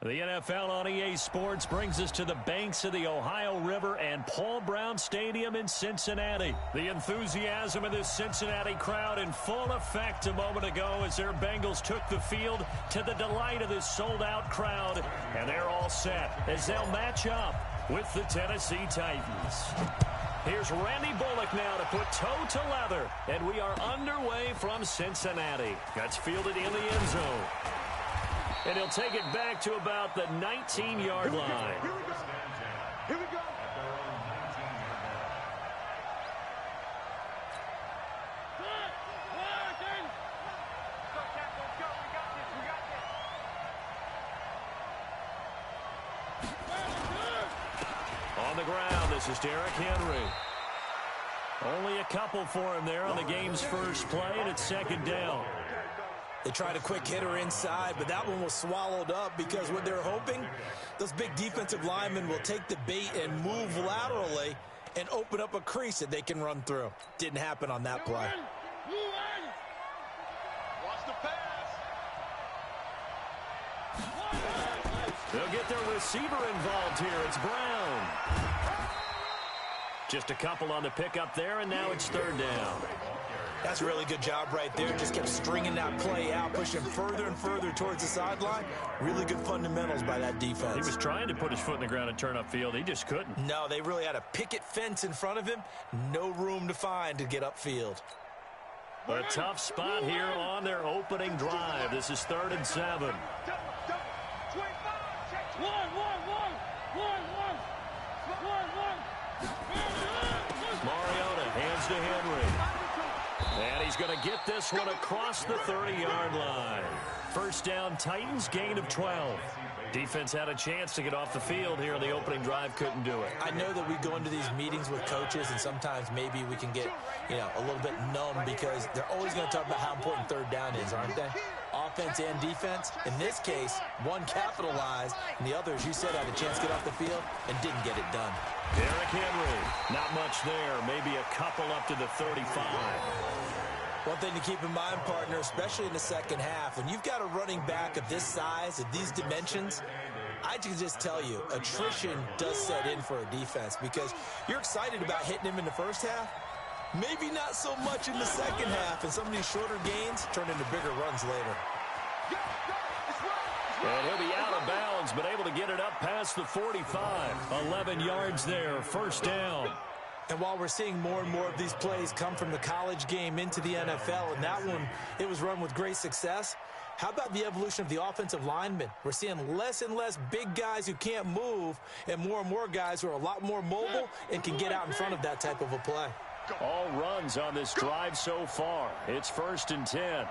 The NFL on EA Sports brings us to the banks of the Ohio River and Paul Brown Stadium in Cincinnati. The enthusiasm of this Cincinnati crowd in full effect a moment ago as their Bengals took the field to the delight of this sold-out crowd. And they're all set as they'll match up with the Tennessee Titans. Here's Randy Bullock now to put toe to leather. And we are underway from Cincinnati. That's fielded in the end zone. And he'll take it back to about the 19-yard line. Here we go. Here we go. On the ground, this is Derrick Henry. Only a couple for him there on the game's first play, and it's second down. They tried a quick hitter inside, but that one was swallowed up because what they're hoping, those big defensive linemen will take the bait and move laterally and open up a crease that they can run through. Didn't happen on that play. Watch the pass. They'll get their receiver involved here. It's Brown. Just a couple on the pickup there, and now it's third down. That's a really good job right there. Just kept stringing that play out, pushing further and further towards the sideline. Really good fundamentals by that defense. He was trying to put his foot in the ground and turn upfield. He just couldn't. No, they really had a picket fence in front of him. No room to find to get upfield. A tough spot here on their opening drive. This is 3rd and 7. Mariota hands to Henry. And he's going to get this one across the 30-yard line. First down, Titans, gain of 12. Defense had a chance to get off the field here on the opening drive, couldn't do it. I know that we go into these meetings with coaches, and sometimes maybe we can get, a little bit numb because they're always going to talk about how important third down is, aren't they? Offense and defense. In this case, one capitalized, and the other, as you said, had a chance to get off the field and didn't get it done. Derrick Henry, not much there, maybe a couple up to the 35. One thing to keep in mind, partner, especially in the second half, when you've got a running back of this size, of these dimensions, I can just tell you, attrition does set in for a defense because you're excited about hitting him in the first half, maybe not so much in the second half, and some of these shorter gains turn into bigger runs later. And he'll be out of bounds, but able to get it up past the 45. 11 yards there, first down. And while we're seeing more and more of these plays come from the college game into the NFL, and that one, it was run with great success, how about the evolution of the offensive linemen? We're seeing less and less big guys who can't move and more guys who are a lot more mobile and can get out in front of that type of a play. All runs on this drive so far. It's 1st and 10.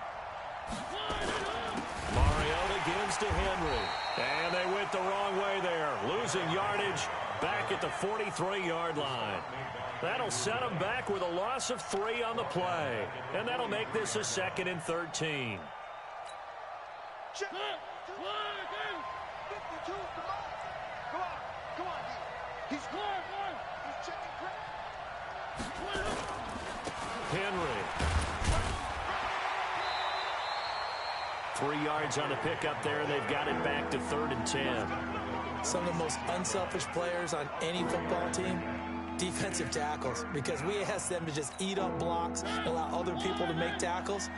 Mariota gives to Henry. And they went the wrong way there. Losing yardage back at the 43-yard line. That'll set them back with a loss of 3 on the play. And that'll make this a 2nd and 13. Henry. 3 yards on the pickup there. They've got it back to 3rd and 10. Some of the most unselfish players on any football team, defensive tackles, because we ask them to just eat up blocks, allow other people to make tackles.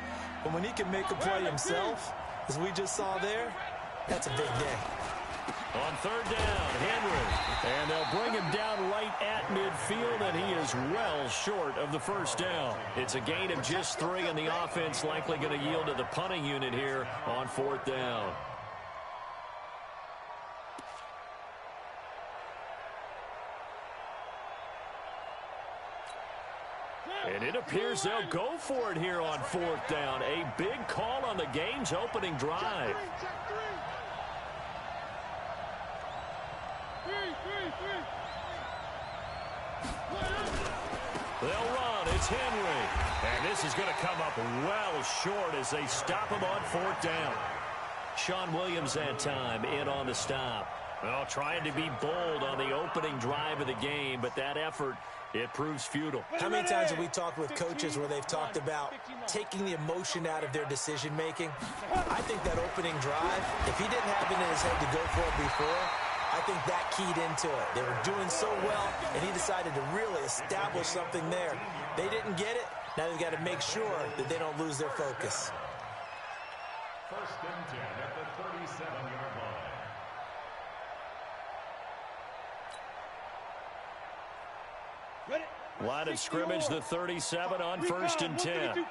But when he can make a play himself, as we just saw there, that's a big day. On 3rd down, Henry. And they'll bring him down right at midfield, and he is well short of the first down. It's a gain of just 3, and the offense likely going to yield to the punting unit here on 4th down. And it appears they'll go for it here on 4th down. A big call on the game's opening drive. They'll run. It's Henry. And this is going to come up well short as they stop him on 4th down. Sean Williams that time in on the stop. Well, trying to be bold on the opening drive of the game, but that effort It proves futile. How many times have we talked with coaches where they've talked about taking the emotion out of their decision-making? I think that opening drive, if he didn't have it in his head to go for it before, I think that keyed into it. They were doing so well, and he decided to really establish something there. They didn't get it. Now they've got to make sure that they don't lose their focus. First and 10 at the 37-yard line. Line of scrimmage, the 37 on first and 10.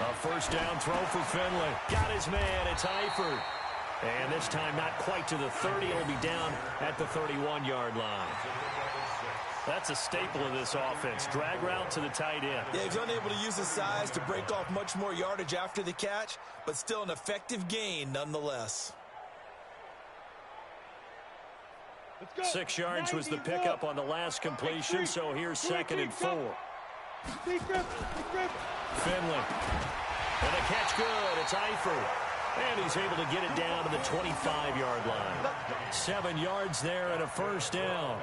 A first down throw for Finley. Got his man. It's Eifert. And this time not quite to the 30. It'll be down at the 31-yard line. That's a staple of this offense. Drag route to the tight end. Yeah, he's unable to use his size to break off much more yardage after the catch, but still an effective gain nonetheless. 6 yards was the pickup on the last completion, so here's 2nd and 4. Finley. And the catch good. It's Eifert. And he's able to get it down to the 25-yard line. 7 yards there and a first down.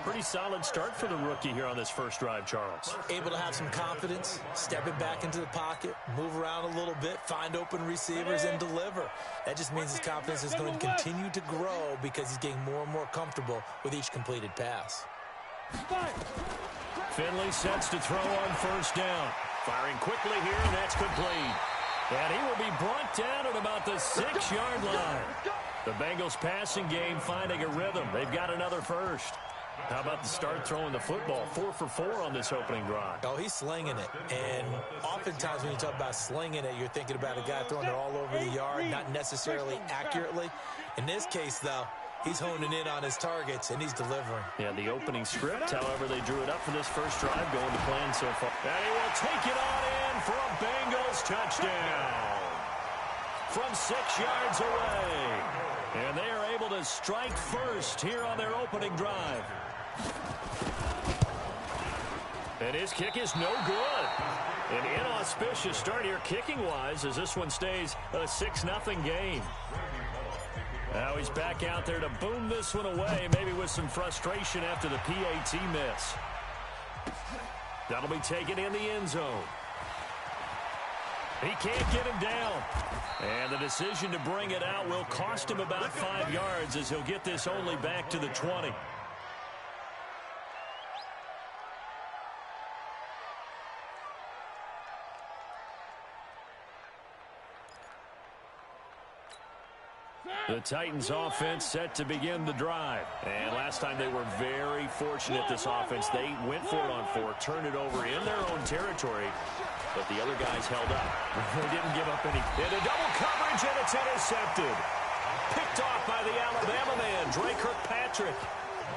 Pretty solid start for the rookie here on this first drive, Charles. Able to have some confidence, stepping back into the pocket, move around a little bit, find open receivers, and deliver. That just means his confidence is going to continue to grow because he's getting more and more comfortable with each completed pass. Finley sets to throw on first down. Firing quickly here, and that's complete. And he will be brought down at about the 6-yard line. The Bengals passing game finding a rhythm. They've got another first. How about the start throwing the football? 4 for 4 on this opening drive. Oh, he's slinging it. And oftentimes when you talk about slinging it, you're thinking about a guy throwing it all over the yard, not necessarily accurately. In this case, though, he's honing in on his targets, and he's delivering. Yeah, the opening script, however, they drew it up for this first drive, going to plan so far. And he will take it on in for a Bengals touchdown from 6 yards away. And they are able to strike first here on their opening drive. And his kick is no good. An inauspicious start here kicking-wise as this one stays a 6-0 game. Now he's back out there to boom this one away, maybe with some frustration after the PAT miss. That'll be taken in the end zone. He can't get him down. And the decision to bring it out will cost him about 5 yards as he'll get this only back to the 20. The Titans offense set to begin the drive. And last time they were very fortunate, this offense. They went for it on 4, turned it over in their own territory, but the other guys held up. They didn't give up any. Into double coverage, and it's intercepted. Picked off by the Alabama man, Dre Kirkpatrick.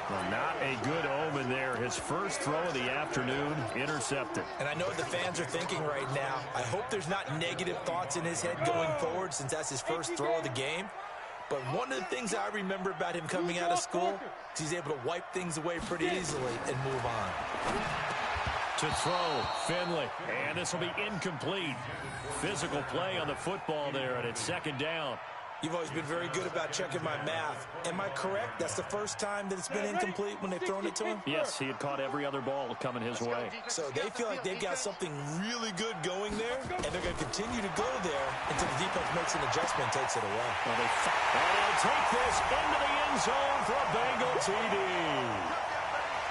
Well, not a good omen there. His first throw of the afternoon, intercepted. And I know what the fans are thinking right now. I hope there's not negative thoughts in his head going forward since that's his first throw of the game. But one of the things I remember about him coming out of school is he's able to wipe things away pretty easily and move on. To throw, Finley. And this will be incomplete. Physical play on the football there, and it's 2nd down. You've always been very good about checking my math. Am I correct? That's the first time that it's been incomplete when they've thrown it to him? Yes, he had caught every other ball coming his way. So they feel like they've got something really good going there, and they're going to continue to go there until the defense makes an adjustment and takes it away. Well, and they'll take this into the end zone for a Bengal TD.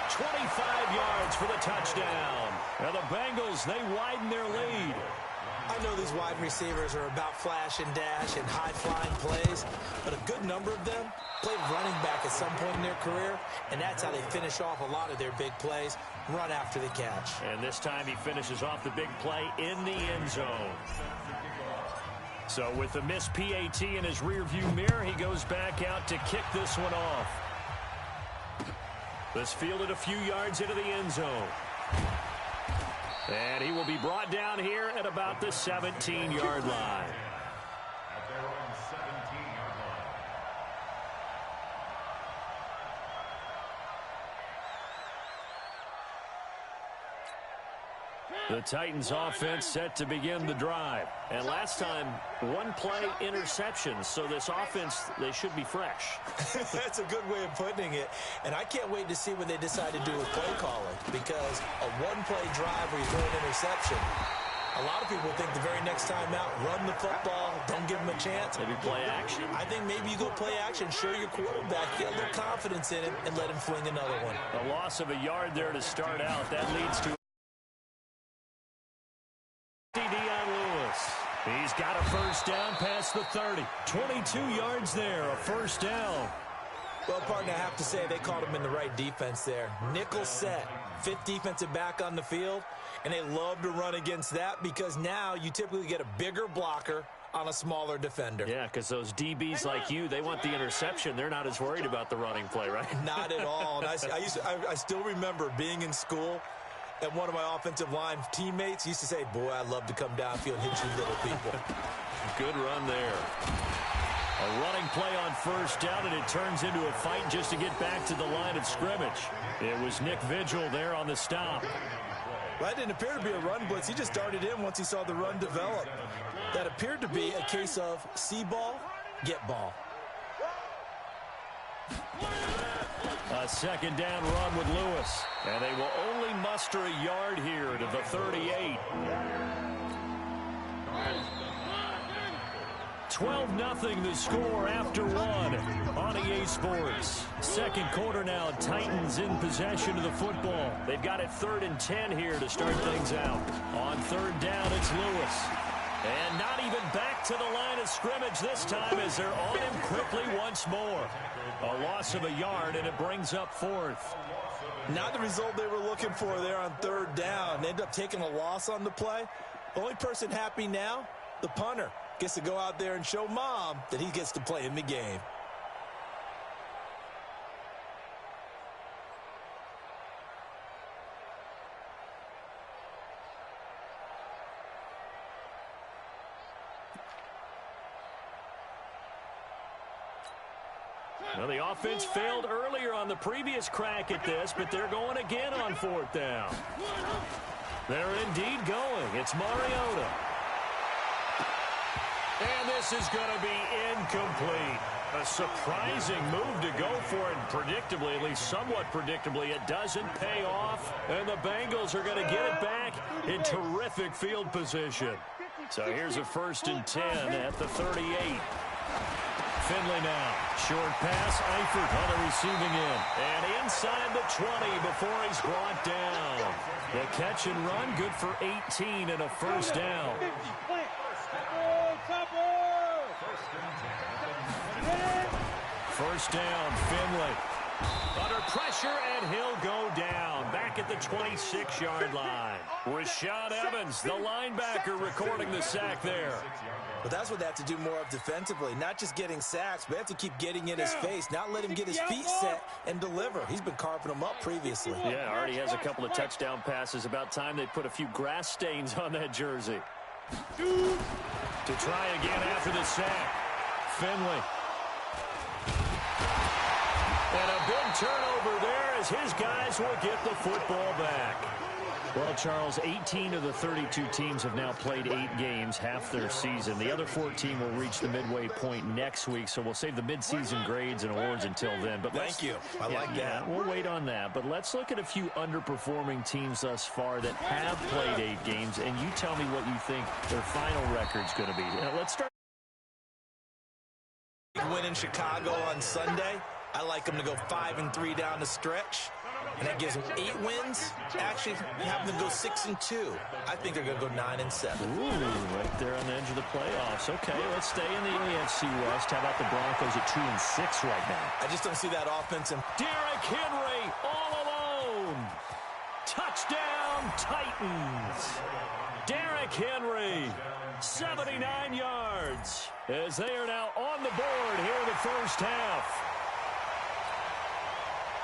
25 yards for the touchdown. Now the Bengals, they widen their lead. I know these wide receivers are about flash and dash and high-flying plays, but a good number of them played running back at some point in their career, and that's how they finish off a lot of their big plays, run after the catch. And this time he finishes off the big play in the end zone. So with the missed PAT in his rearview mirror, he goes back out to kick this one off. This fielded a few yards into the end zone. And he will be brought down here at about the 17-yard line. At their own 17-yard line. The Titans offense set to begin the drive. And last time, one play interception. So this offense, they should be fresh. That's a good way of putting it. And I can't wait to see what they decide to do with play calling. Because a one-play drive where you throw an interception, a lot of people think the very next time out, run the football, don't give them a chance. Maybe play action. I think maybe you go play action, show your quarterback, get a little confidence in him, and let him fling another one. A loss of a yard there to start out. That leads to Lewis. He's got a first down past the 30. 22 yards there, a first down. Well, partner, I have to say they called him in the right defense there. Nickel set, fifth defensive back on the field, and they love to run against that because now you typically get a bigger blocker on a smaller defender. Yeah, because those DBs like you, they want the interception. They're not as worried about the running play, right? Not at all. And I still remember being in school, and one of my offensive line teammates used to say, boy, I'd love to come downfield and hit you little people. Good run there. A running play on first down, and it turns into a fight just to get back to the line of scrimmage. It was Nick Vigil there on the stop. Well, that didn't appear to be a run blitz. He just darted in once he saw the run develop. That appeared to be a case of see ball, get ball. A second down run with Lewis. And they will only muster a yard here to the 38. 12-0 the score after one on EA Sports. Second quarter now, Titans in possession of the football. They've got it 3rd and 10 here to start things out. On third down, it's Lewis. And not even back to the line of scrimmage this time as they're on him quickly once more. A loss of a yard, and it brings up 4th. Not the result they were looking for there on third down. They end up taking a loss on the play. The only person happy now, the punter, gets to go out there and show mom that he gets to play in the game. Well, the offense failed earlier on the previous crack at this, but they're going again on 4th down. They're indeed going. It's Mariota. And this is going to be incomplete. A surprising move to go for it. Predictably, at least somewhat predictably, it doesn't pay off. And the Bengals are going to get it back in terrific field position. So here's a 1st and 10 at the 38. Finley now. Short pass. Eifert on the receiving end. And inside the 20 before he's brought down. The catch and run good for 18 and a first down. First down, Finley. Under pressure, and he'll go down. Back at the 26-yard line. Rashad Evans, the linebacker, recording the sack there. But that's what they have to do more of defensively. Not just getting sacks, but they have to keep getting in his face. Not let him get his feet set and deliver. He's been carving them up previously. Yeah, already has a couple of touchdown passes. About time they put a few grass stains on that jersey. To try again after the sack. Finley. And a big turnover there as his guys will get the football back. Well, Charles, 18 of the 32 teams have now played 8 games, half their season. The other 14 will reach the midway point next week, so we'll save the midseason grades and awards until then. But thank you. I like that. Yeah, we'll wait on that. But let's look at a few underperforming teams thus far that have played 8 games, and you tell me what you think their final record's going to be. Let's start. Win in Chicago on Sunday. I like them to go 5-3 down the stretch. And that gives them 8 wins. Actually, have them go 6-2. I think they're going to go 9-7. Ooh, right there on the edge of the playoffs. Okay, let's stay in the AFC West. How about the Broncos at 2-6 right now? I just don't see that offense. Derrick Henry all alone. Touchdown, Titans. Derrick Henry, 79 yards, as they are now on the board here in the first half.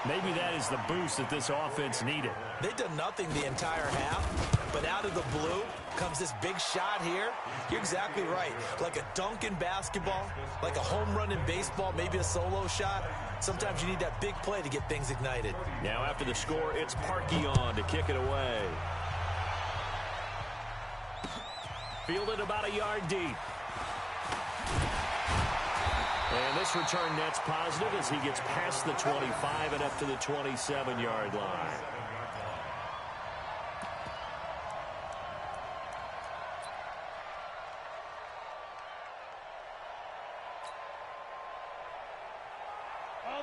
Maybe that is the boost that this offense needed. They've done nothing the entire half, but out of the blue comes this big shot here. You're exactly right. Like a dunk in basketball, like a home run in baseball, maybe a solo shot. Sometimes you need that big play to get things ignited. Now after the score, it's Parkey on to kick it away. Fielded about a yard deep. And this return net's positive as he gets past the 25 and up to the 27-yard line.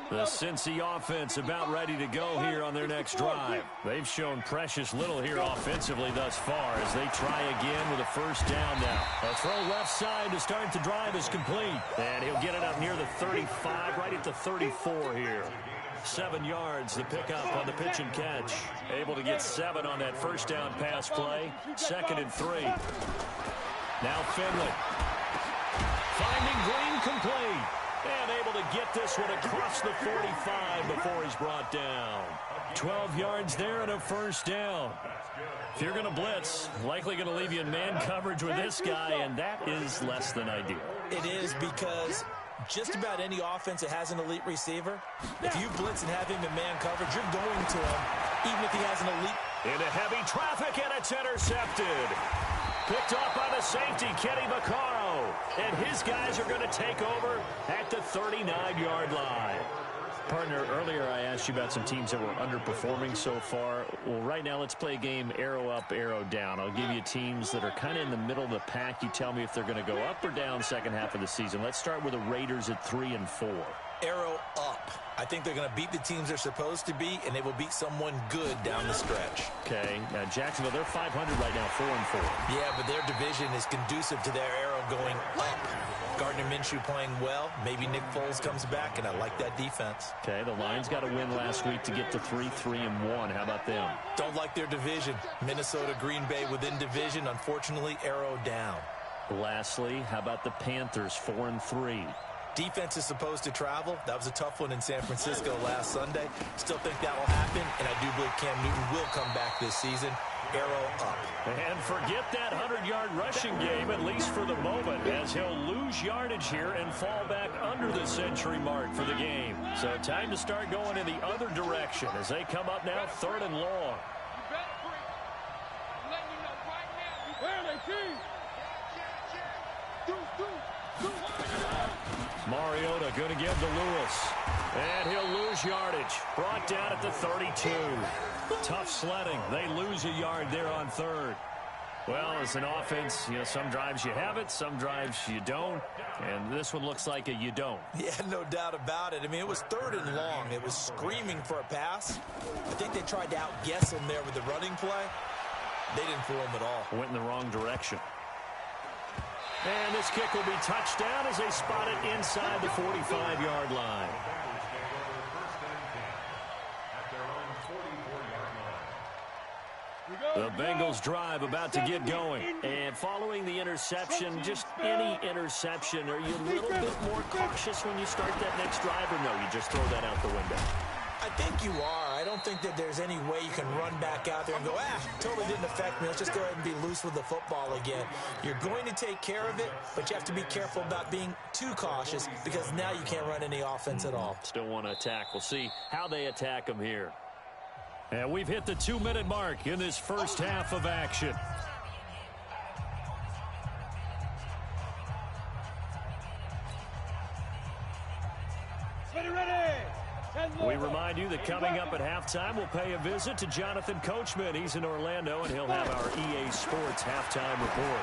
The Cincy offense about ready to go here on their next drive. They've shown precious little here offensively thus far as they try again with a first down now. A throw left side to start the drive is complete. And he'll get it up near the 35, right at the 34 here. 7 yards the pickup on the pitch and catch. Able to get 7 on that first down pass play. 2nd and 3. Now Finley. Finding Green complete. And able to get this one across the 45 before he's brought down. 12 yards there and a first down. If you're going to blitz, likely going to leave you in man coverage with this guy, and that is less than ideal. It is because just about any offense that has an elite receiver, if you blitz and have him in man coverage, you're going to him, even if he has an elite. Into heavy traffic, and it's intercepted. Picked off by the safety, Kenny Vaccaro. And his guys are going to take over at the 39-yard line. Partner, earlier I asked you about some teams that were underperforming so far. Well, right now let's play a game arrow up, arrow down. I'll give you teams that are kind of in the middle of the pack. You tell me if they're going to go up or down second half of the season. Let's start with the Raiders at 3 and 4. Arrow up. I think they're going to beat the teams they're supposed to beat, and they will beat someone good down the stretch. Okay. Now, Jacksonville, they're 500 right now, 4 and 4. Yeah, but their division is conducive to their arrow going up. Gardner Minshew playing well. Maybe Nick Foles comes back, and I like that defense. Okay, the Lions got a win last week to get to 3-1. How about them? Don't like their division. Minnesota, Green Bay within division. Unfortunately, arrow down. Lastly, how about the Panthers, 4 and 3? Defense is supposed to travel. That was a tough one in San Francisco last Sunday. Still think that will happen, and I do believe Cam Newton will come back this season. Arrow up. And forget that 100-yard rushing game, at least for the moment, as he'll lose yardage here and fall back under the century mark for the game. So time to start going in the other direction as they come up now 3rd and long. Mariota going to give to Lewis. And he'll lose yardage. Brought down at the 32. Tough sledding. They lose a yard there on 3rd. Well, as an offense, you know, some drives you have it, some drives you don't. And this one looks like a you don't. Yeah, no doubt about it. I mean, it was 3rd and long. It was screaming for a pass. I think they tried to outguess him there with the running play. They didn't fool him at all. Went in the wrong direction. And this kick will be touchdown as they spot it inside the 45-yard line. The Bengals drive about to get going. And following the interception, just any interception, are you a little bit more cautious when you start that next drive, or no, you just throw that out the window? I think you are. I don't think that there's any way you can run back out there and go, totally didn't affect me. Let's just go ahead and be loose with the football again. You're going to take care of it, but you have to be careful about being too cautious because now you can't run any offense at all. Still want to attack. We'll see how they attack them here. And we've hit the 2-minute mark in this first half of action. We remind you that coming up at halftime, we'll pay a visit to Jonathan Coachman. He's in Orlando, and he'll have our EA Sports halftime report.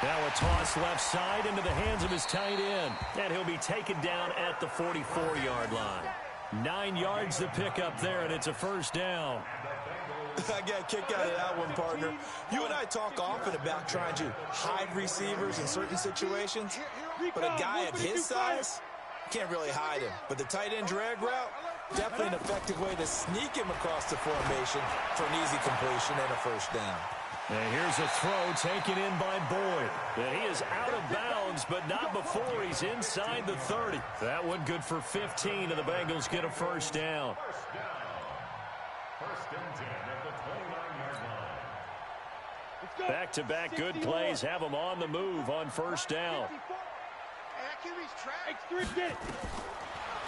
Now a toss left side into the hands of his tight end, and he'll be taken down at the 44-yard line. 9 yards to pick up there, and it's a first down. I got a kick out of that one, partner. You and I talk often about trying to hide receivers in certain situations, but a guy of his size can't really hide him. But the tight end drag route, definitely an effective way to sneak him across the formation for an easy completion and a first down. And here's a throw taken in by Boyd. And he is out of bounds, but not before he's inside the 30. That one good for 15, and the Bengals get a first down. First and 10 at the 29-yard line. Back-to-back good plays have them on the move on first down.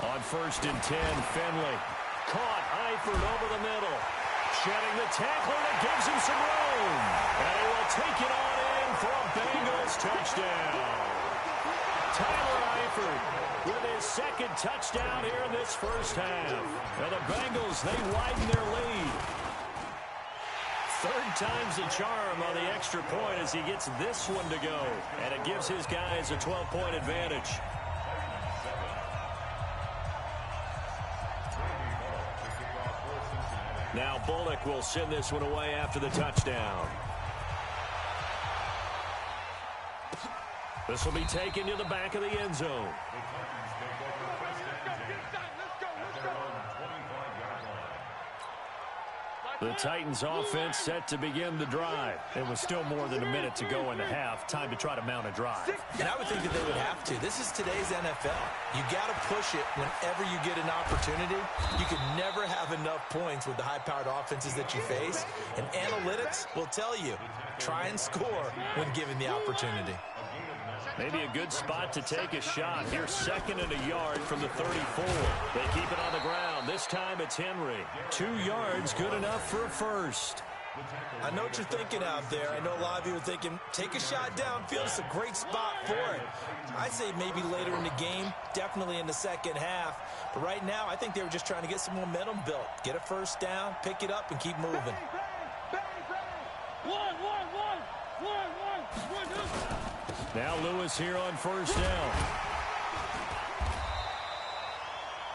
On 1st and 10, Finley. Caught, Eifert over the middle. Shedding the tackler that gives him some room. And he will take it on in in for a Bengals touchdown. Tyler Eifert with his second touchdown here in this first half. And the Bengals, they widen their lead. Third time's the charm on the extra point as he gets this one to go. And it gives his guys a 12-point advantage. Now Bullock will send this one away after the touchdown. This will be taken to the back of the end zone. The Titans offense set to begin the drive. It was still more than a minute to go in the half. Time to try to mount a drive. And I would think that they would have to. This is today's NFL. You got to push it whenever you get an opportunity. You can never have enough points with the high-powered offenses that you face. And analytics will tell you, try and score when given the opportunity. Maybe a good spot to take a shot. Here's 2nd and a yard from the 34. They keep it on the ground. This time it's Henry. 2 yards, good enough for a first. I know what you're thinking out there. I know a lot of you are thinking, take a shot downfield. It's a great spot for it. I say maybe later in the game, definitely in the second half. But right now, I think they were just trying to get some momentum built. Get a first down, pick it up, and keep moving. Now Lewis here on first down.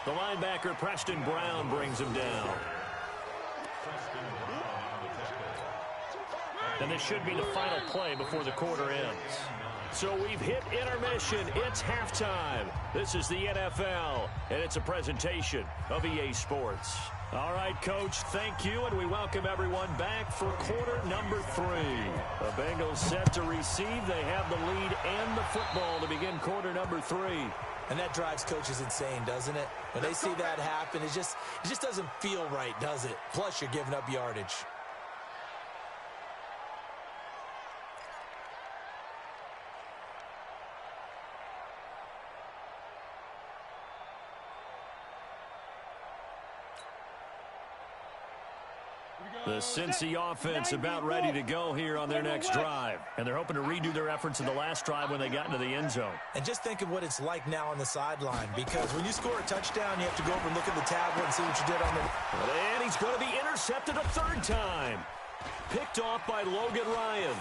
The linebacker, Preston Brown, brings him down. And this should be the final play before the quarter ends. So we've hit intermission. It's halftime. This is the NFL, and it's a presentation of EA Sports. All right, Coach, thank you, and we welcome everyone back for quarter number 3. The Bengals set to receive. They have the lead and the football to begin quarter number 3. And that drives coaches insane, doesn't it? When they see that happen, it just doesn't feel right, does it? Plus, you're giving up yardage. The Cincy offense about ready to go here on their next drive. And they're hoping to redo their efforts in the last drive when they got into the end zone. And just think of what it's like now on the sideline, because when you score a touchdown, you have to go over and look at the tablet and see what you did on the... And he's going to be intercepted a third time. Picked off by Logan Ryan.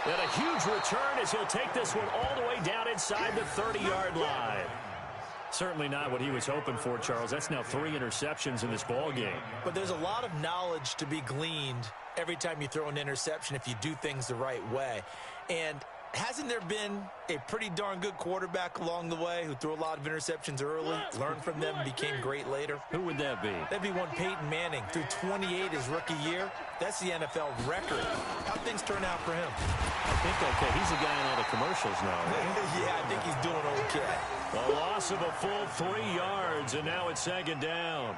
And a huge return as he'll take this one all the way down inside the 30-yard line. Certainly not what he was hoping for, Charles. That's now 3 interceptions in this ball game. But there's a lot of knowledge to be gleaned every time you throw an interception if you do things the right way. And hasn't there been a pretty darn good quarterback along the way who threw a lot of interceptions early, learned from them, and became great later? Who would that be? That'd be one Peyton Manning. Threw 28 his rookie year. That's the NFL record. How'd things turn out for him? I think okay. He's a guy in all the commercials now. Right? Yeah, I think he's doing okay. A loss of a full 3 yards, and now it's 2nd down.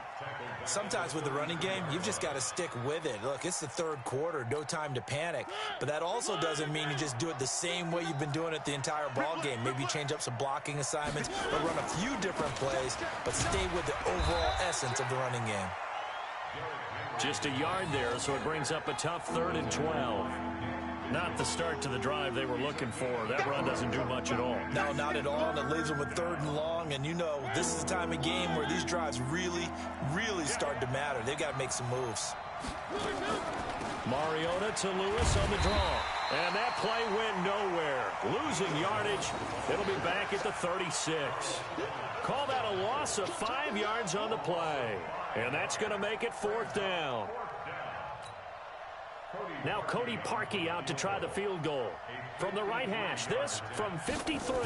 Sometimes with the running game, you've just got to stick with it. Look, it's the third quarter, no time to panic. But that also doesn't mean you just do it the same way you've been doing it the entire ball game. Maybe change up some blocking assignments or run a few different plays, but stay with the overall essence of the running game. Just a yard there, so it brings up a tough 3rd and 12. Not the start to the drive they were looking for. That run doesn't do much at all. No, not at all. And it leaves them with 3rd and long. And you know, this is the time of game where these drives really, really start to matter. They've got to make some moves. Mariota to Lewis on the draw. And that play went nowhere. Losing yardage. It'll be back at the 36. Call that a loss of 5 yards on the play. And that's going to make it 4th down. Now Cody Parkey out to try the field goal. From the right hash, this from 53.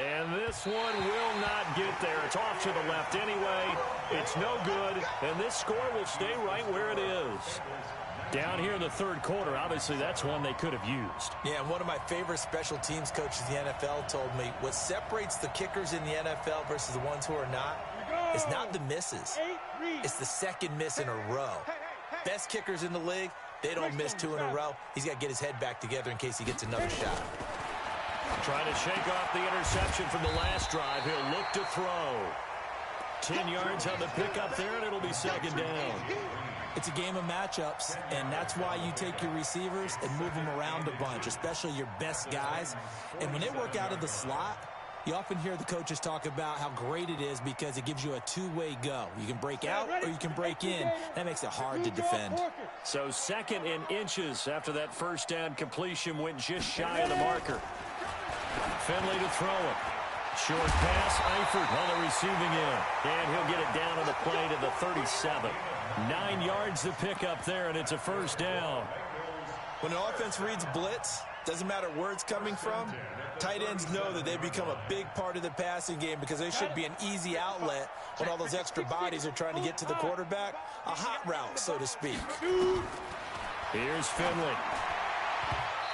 And this one will not get there. It's off to the left anyway. It's no good, and this score will stay right where it is. Down here in the 3rd quarter, obviously that's one they could have used. Yeah, and one of my favorite special teams coaches in the NFL told me what separates the kickers in the NFL versus the ones who are not is not the misses. It's the second miss in a row. Best kickers in the league, they don't miss 2 in a row. He's got to get his head back together in case he gets another shot. Trying to shake off the interception from the last drive. He'll look to throw. 10 yards on the pickup there, and it'll be 2nd down. It's a game of matchups, and that's why you take your receivers and move them around a bunch, especially your best guys. And when they work out of the slot, you often hear the coaches talk about how great it is because it gives you a two-way go. You can break out or you can break in. That makes it hard to defend. So 2nd and inches after that first down completion went just shy of the marker. Finley to throw it. Short pass, Eifert on the receiving end. And he'll get it down on the play to the 37. 9 yards to pick up there, and it's a first down. When an offense reads blitz, doesn't matter where it's coming from, tight ends know that they become a big part of the passing game because they should be an easy outlet when all those extra bodies are trying to get to the quarterback. A hot route, so to speak. Here's Finley.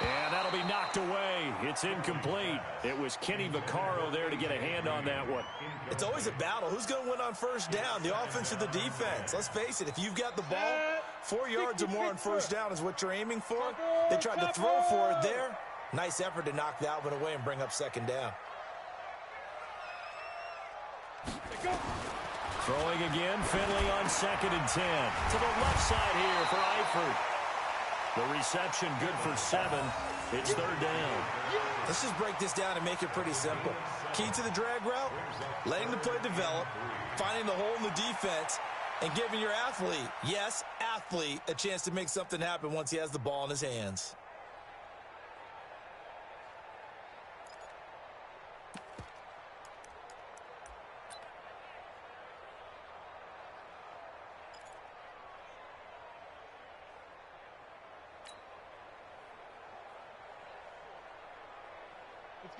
And that'll be knocked away. It's incomplete. It was Kenny Vaccaro there to get a hand on that one. It's always a battle. Who's going to win on first down, the offense or the defense? Let's face it, if you've got the ball, 4 yards or more on first down is what you're aiming for. They tried to throw for it there. Nice effort to knock that one away and bring up second down. Throwing again, Finley on 2nd and 10. To the left side here for Eifert. The reception good for 7. It's 3rd down. Let's just break this down and make it pretty simple. Key to the drag route, letting the play develop, finding the hole in the defense, and giving your athlete, yes, athlete, a chance to make something happen once he has the ball in his hands.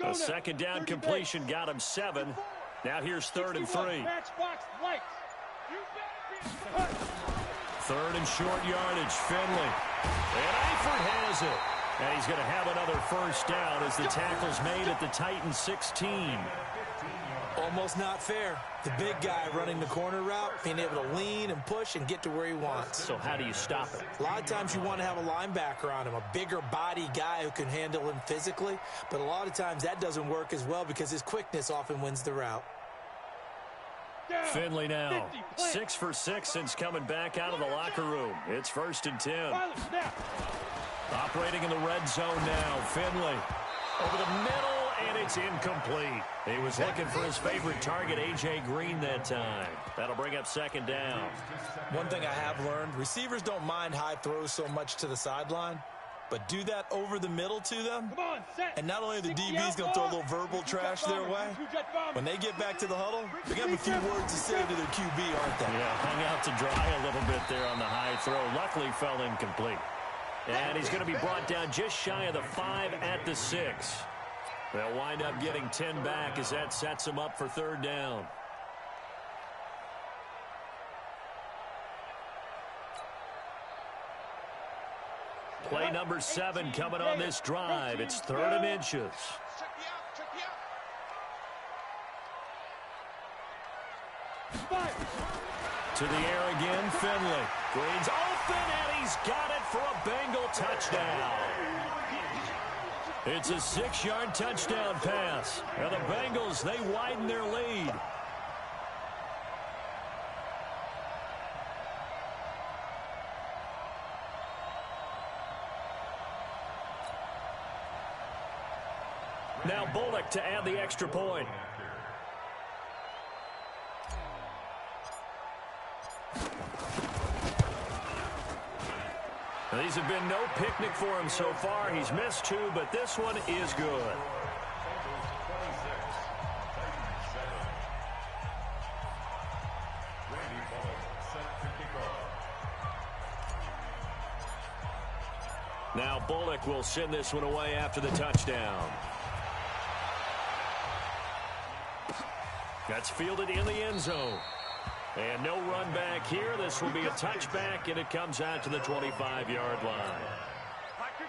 A 2nd down completion got him 7. Now here's 3rd and 3. 3rd and short yardage, Finley. And Eifert has it. And he's going to have another first down as the tackle's made at the Titans 16. Almost not fair. The big guy running the corner route, being able to lean and push and get to where he wants. So how do you stop it? A lot of times you want to have a linebacker on him, a bigger body guy who can handle him physically. But a lot of times that doesn't work as well because his quickness often wins the route. Finley now, 6 for 6 since coming back out of the locker room. It's 1st and 10. Operating in the red zone now, Finley. Over the middle, and it's incomplete. He was looking for his favorite target, A.J. Green, that time. That'll bring up 2nd down. One thing I have learned, receivers don't mind high throws so much to the sideline, but do that over the middle to them, and not only are the DBs going to throw a little verbal trash their way, when they get back to the huddle, they're going to have a few words to say to their QB, aren't they? Yeah, hung out to dry a little bit there on the high throw. Luckily, fell incomplete. And he's going to be brought down just shy of the 5 at the 6. They'll wind up getting 10 back as that sets them up for 3rd down. Play number 7 coming on this drive. It's 3rd and inches. To the air again, Finley. Green's open, and he's got it for a Bengal touchdown. It's a 6-yard touchdown pass. And the Bengals, they widen their lead. Now Bullock to add the extra point. These have been no picnic for him so far. He's missed 2, but this one is good. Now Bullock will send this one away after the touchdown. That's fielded in the end zone. And no run back here. This will be a touchback, and it comes out to the 25-yard line.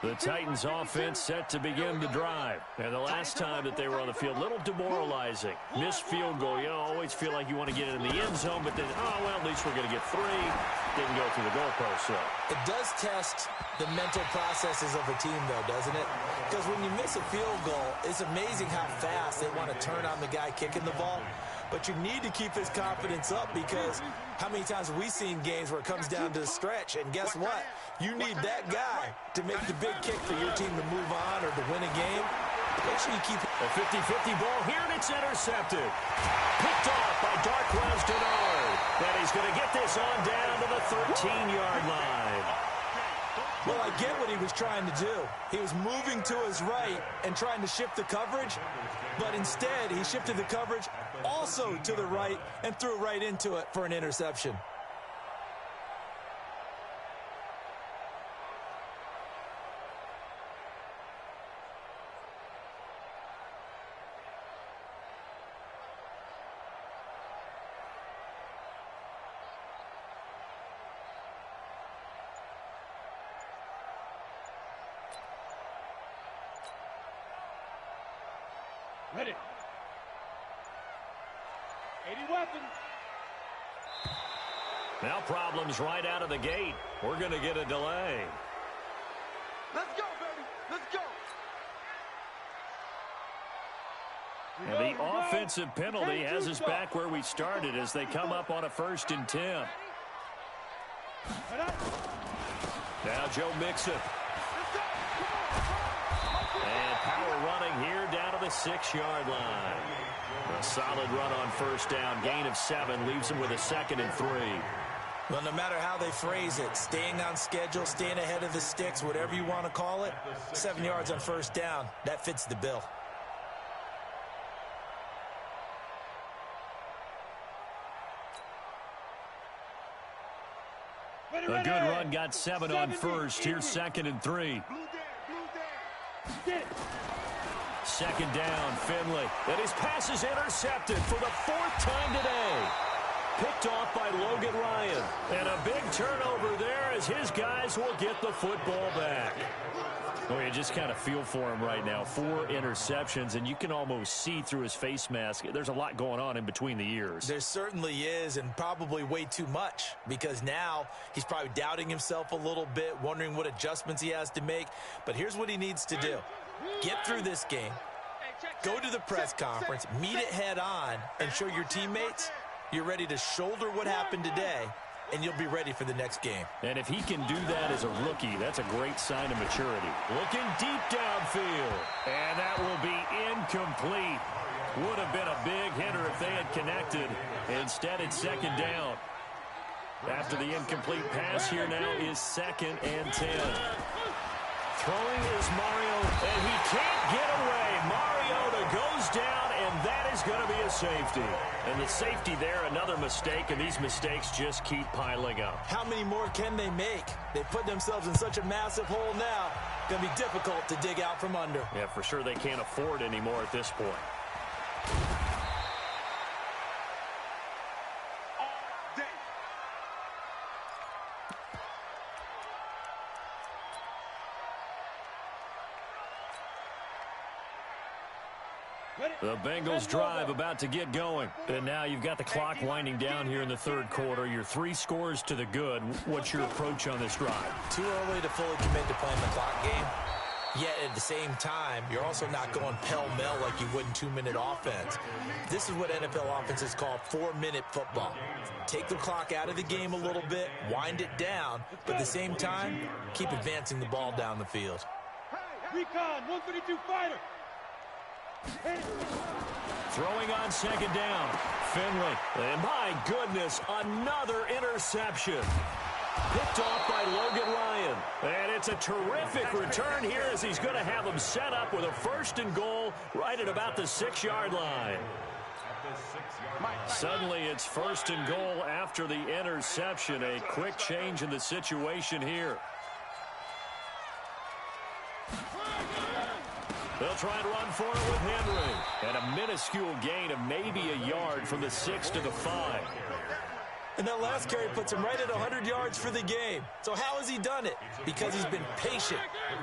The Titans offense set to begin the drive. And the last time that they were on the field, a little demoralizing. Missed field goal. You always feel like you want to get it in the end zone, but then, oh, well, at least we're going to get 3. Didn't go through the goalpost, so. It does test the mental processes of a team, though, doesn't it? Because when you miss a field goal, it's amazing how fast they want to turn on the guy kicking the ball. but you need to keep his confidence up because how many times have we seen games where it comes down to a stretch, and guess what? You need that guy to make the big kick for your team to move on or to win a game. Make sure you keep a 50-50 ball here, and it's intercepted. Picked off by Darquez Denard. And he's going to get this on down to the 13-yard line. Well, I get what he was trying to do. He was moving to his right and trying to shift the coverage, but instead he shifted the coverage also to the right and threw right into it for an interception. Ready. 80 weapons. Now problems right out of the gate. We're going to get a delay. Let's go, baby. Let's go. And the offensive penalty has us back where we started as they come up on a 1st and 10. Now Joe Mixon. And power running here down to the 6-yard line. A solid run on 1st down. Gain of 7 leaves him with a 2nd and 3. Well, no matter how they phrase it, staying on schedule, staying ahead of the sticks, whatever you want to call it, 7 yards on 1st down, that fits the bill. A good run got 7 on 1st. Here's 2nd and 3. 2nd down, Finley. And his pass is intercepted for the 4th time today. Picked off by Logan Ryan. And a big turnover there as his guys will get the football back. Well, you just kind of feel for him right now. 4 interceptions, and you can almost see through his face mask. There's a lot going on in between the ears. There certainly is, and probably way too much, because now he's probably doubting himself a little bit, wondering what adjustments he has to make. But here's what he needs to do. Get through this game, go to the press conference, meet it head on, and show your teammates you're ready to shoulder what happened today, and you'll be ready for the next game. And if he can do that as a rookie, that's a great sign of maturity. Looking deep downfield, and that will be incomplete. Would have been a big hitter if they had connected. Instead, it's 2nd down. After the incomplete pass, here now is 2nd and 10. Throwing is Mario, and he can't get away. Mariota goes down, and that is going to be a safety. And the safety there, another mistake, and these mistakes just keep piling up. How many more can they make? They put themselves in such a massive hole now. Going to be difficult to dig out from under. Yeah, for sure they can't afford anymore at this point. The Bengals drive about to get going. And now you've got the clock winding down here in the 3rd quarter. You're 3 scores to the good. What's your approach on this drive? Too early to fully commit to playing the clock game. Yet at the same time, you're also not going pell-mell like you would in 2-minute offense. This is what NFL offenses call 4-minute football. Take the clock out of the game a little bit, wind it down, but at the same time, keep advancing the ball down the field. Recon, 132 fighter. Throwing on 2nd down. Finley. And my goodness, another interception. Picked off by Logan Ryan. And it's a terrific return here as he's going to have them set up with a 1st and goal right at about the 6-yard line. Suddenly it's 1st and goal after the interception. A quick change in the situation here. They'll try and run for it with Henry. And a minuscule gain of maybe a yard from the 6 to the 5. And that last carry puts him right at 100 yards for the game. So how has he done it? Because he's been patient,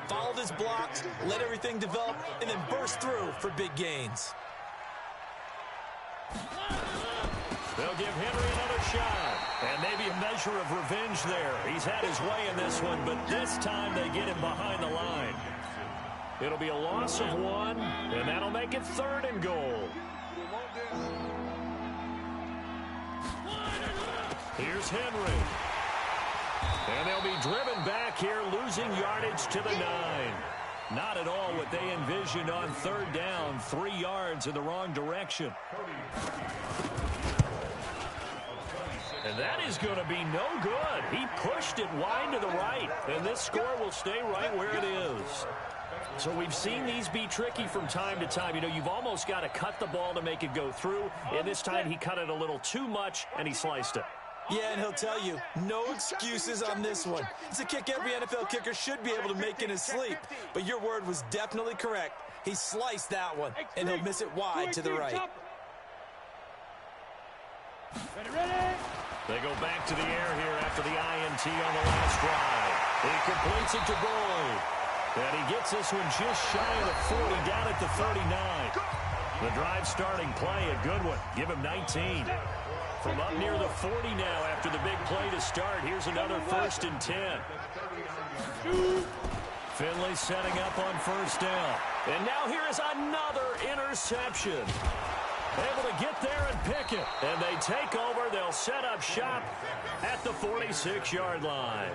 followed his blocks, let everything develop, and then burst through for big gains. They'll give Henry another shot. And maybe a measure of revenge there. He's had his way in this one, but this time they get him behind the line. It'll be a loss of 1, and that'll make it 3rd and goal. Here's Henry. And they'll be driven back here, losing yardage to the 9. Not at all what they envisioned on third down. 3 yards in the wrong direction. And that is going to be no good. He pushed it wide to the right. And this score will stay right where it is. So we've seen these be tricky from time to time. You know, you've almost got to cut the ball to make it go through. And this time he cut it a little too much, and he sliced it. Yeah, and he'll tell you, no excuses on this one. It's a kick every NFL kicker should be able to make in his sleep. But your word was definitely correct. He sliced that one, and he'll miss it wide to the right. They go back to the air here after the INT on the last drive. He completes it to Boyd. And he gets this one just shy of the 40, down at the 39. The drive starting play, a good one. Give him 19. From up near the 40 now after the big play to start. Here's another 1st and 10. Finley setting up on first down. And now here is another interception. Able to get there and pick it. And they take over. They'll set up shop at the 46-yard line.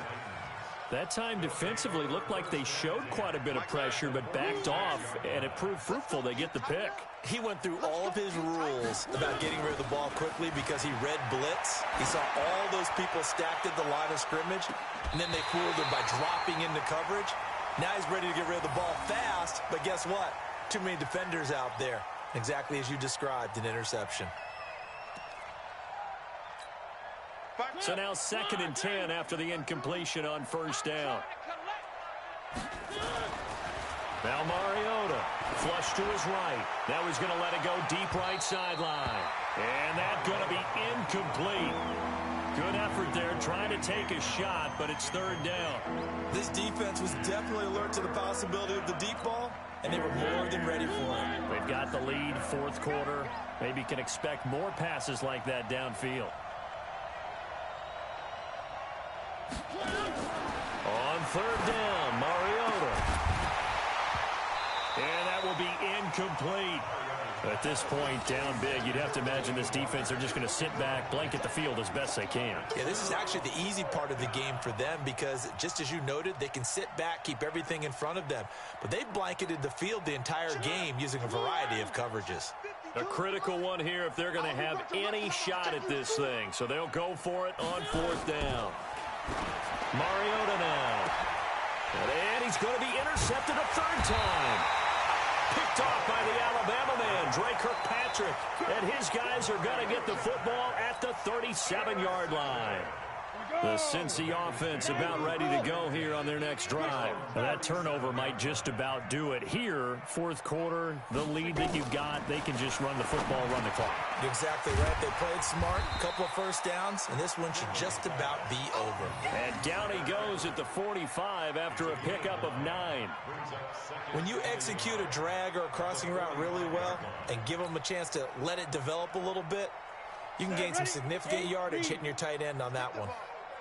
That time defensively looked like they showed quite a bit of pressure but backed off, and it proved fruitful. They get the pick. He went through all of his rules about getting rid of the ball quickly because he read blitz. He saw all those people stacked at the line of scrimmage, and then they fooled him by dropping into coverage. Now he's ready to get rid of the ball fast, but guess what? Too many defenders out there. Exactly as you described, an interception. So now 2nd and 10 after the incompletion on first down. Now Mariota, flush to his right. Now he's going to let it go deep right sideline. And that's going to be incomplete. Good effort there, trying to take a shot, but it's 3rd down. This defense was definitely alert to the possibility of the deep ball, and they were more than ready for it. They've got the lead, 4th quarter. Maybe can expect more passes like that downfield. On 3rd down, Mariota. And that will be incomplete. At this point, down big, you'd have to imagine this defense, they're just going to sit back, blanket the field as best they can. Yeah, this is actually the easy part of the game for them because, just as you noted, they can sit back, keep everything in front of them. But they've blanketed the field the entire game using a variety of coverages. A critical one here if they're going to have any shot at this thing. So they'll go for it on 4th down. Mariota now. And he's going to be intercepted a 3rd time. Picked off by the Alabama man, Dre Kirkpatrick. And his guys are going to get the football at the 37-yard line. The Cincy offense about ready to go here on their next drive. That turnover might just about do it here. 4th quarter, the lead that you've got, they can just run the football, run the clock. You're exactly right. They played smart, a couple of 1st downs, and this one should just about be over. And down he goes at the 45 after a pickup of 9. When you execute a drag or a crossing route really well and give them a chance to let it develop a little bit, you can gain some significant yardage hitting your tight end on that one.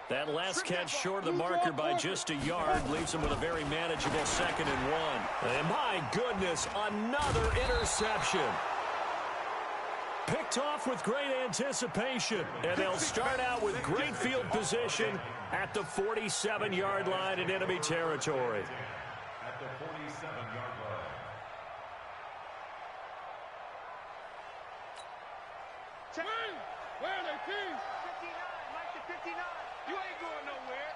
That last catch short of the marker by just a yard leaves him with a very manageable 2nd and 1. And my goodness, another interception. Picked off with great anticipation. And they'll start out with great field position at the 47-yard line in enemy territory. At the 47-yard line. Where are they, teams? 59, Mike to 59. You ain't going nowhere.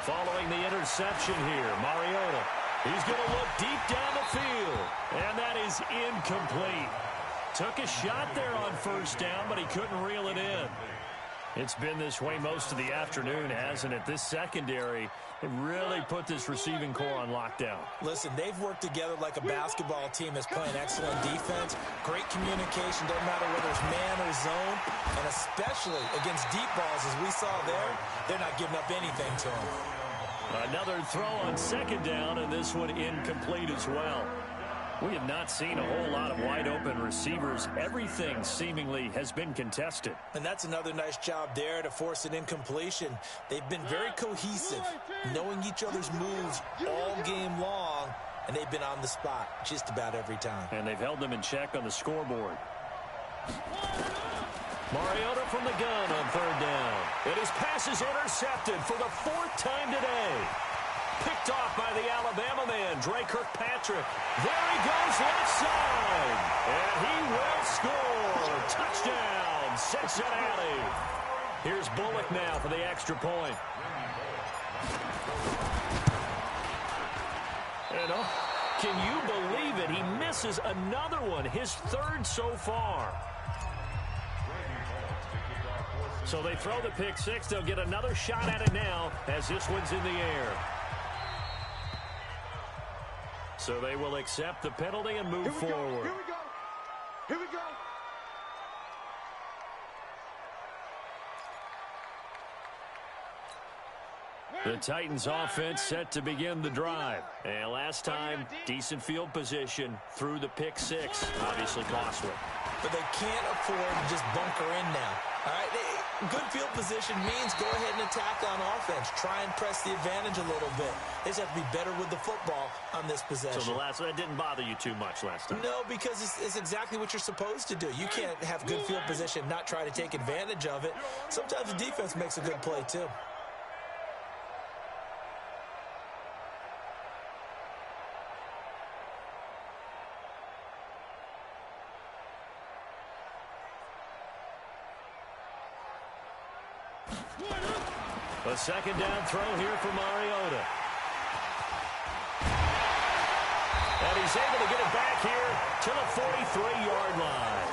Following the interception here, Mariota. He's going to look deep down the field. And that is incomplete. Took a shot there on 1st down, but he couldn't reel it in. It's been this way most of the afternoon, hasn't it? This secondary, they really put this receiving core on lockdown. Listen, they've worked together like a basketball team that's playing excellent defense, great communication, don't matter whether it's man or zone, and especially against deep balls, as we saw there, they're not giving up anything to them. Another throw on 2nd down, and this one incomplete as well. We have not seen a whole lot of wide-open receivers. Everything seemingly has been contested. And that's another nice job there to force an incompletion. They've been very cohesive, knowing each other's moves all game long, and they've been on the spot just about every time. And they've held them in check on the scoreboard. Mariota from the gun on third down. And his pass is intercepted for the 4th time today. Picked off by the Alabama man, Dre Kirkpatrick. There he goes left side. And he will score. Touchdown, Cincinnati. Here's Bullock now for the extra point. And can you believe it? He misses another one, his 3rd so far. So they throw the pick six. They'll get another shot at it now as this one's in the air. So they will accept the penalty and move forward. Here we go. Here we go. The Titans offense set to begin the drive. And last time, decent field position through the pick six. Obviously costly. But they can't afford to just bunker in now. All right, good field position means go ahead and attack on offense. Try and press the advantage a little bit. They just have to be better with the football on this possession. So that didn't bother you too much last time? No, because it's exactly what you're supposed to do. You can't have good field position and not try to take advantage of it. Sometimes the defense makes a good play, too. A second down throw here for Mariota. And he's able to get it back here to the 43-yard line.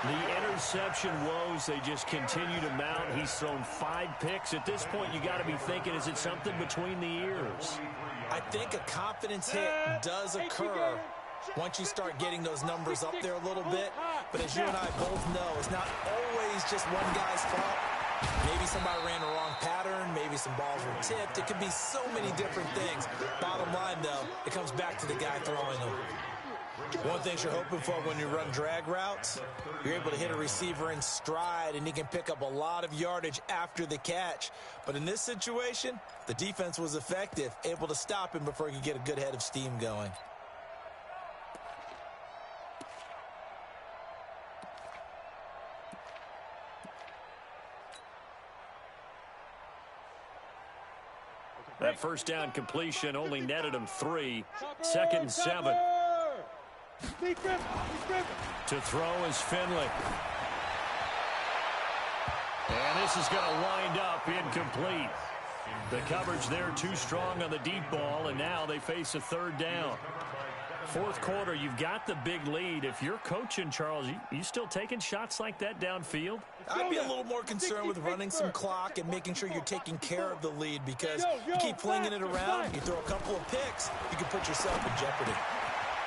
The interception woes, they just continue to mount. He's thrown 5 picks. At this point, you got to be thinking, is it something between the ears? I think a confidence hit does occur once you start getting those numbers up there a little bit. But as you and I both know, it's not always just one guy's fault. Maybe somebody ran a wrong pattern. Maybe some balls were tipped. It could be so many different things. Bottom line, though, it comes back to the guy throwing them. One thing you're hoping for when you run drag routes, you're able to hit a receiver in stride, and he can pick up a lot of yardage after the catch. But in this situation, the defense was effective, able to stop him before he could get a good head of steam going. That first down completion only netted him 3. 2nd and 7. To throw is Finley. And this is going to wind up incomplete. The coverage there too strong on the deep ball, and now they face a 3rd down. 4th quarter, you've got the big lead. If you're coaching, Charles, you still taking shots like that downfield? I'd be a little more concerned with running some clock and making sure you're taking care of the lead, because you keep flinging it around, you throw a couple of picks, you can put yourself in jeopardy.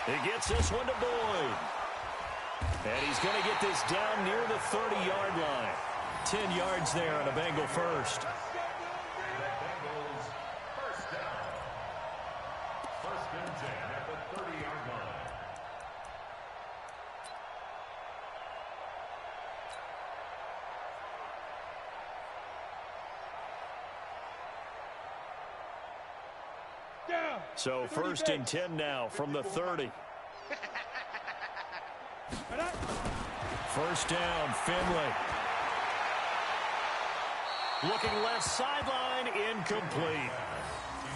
He gets this one to Boyd. And he's going to get this down near the 30-yard line. 10 yards there on a Bengal first. So 1st and 10 now from the 30. 1st down, Finley. Looking left sideline, incomplete.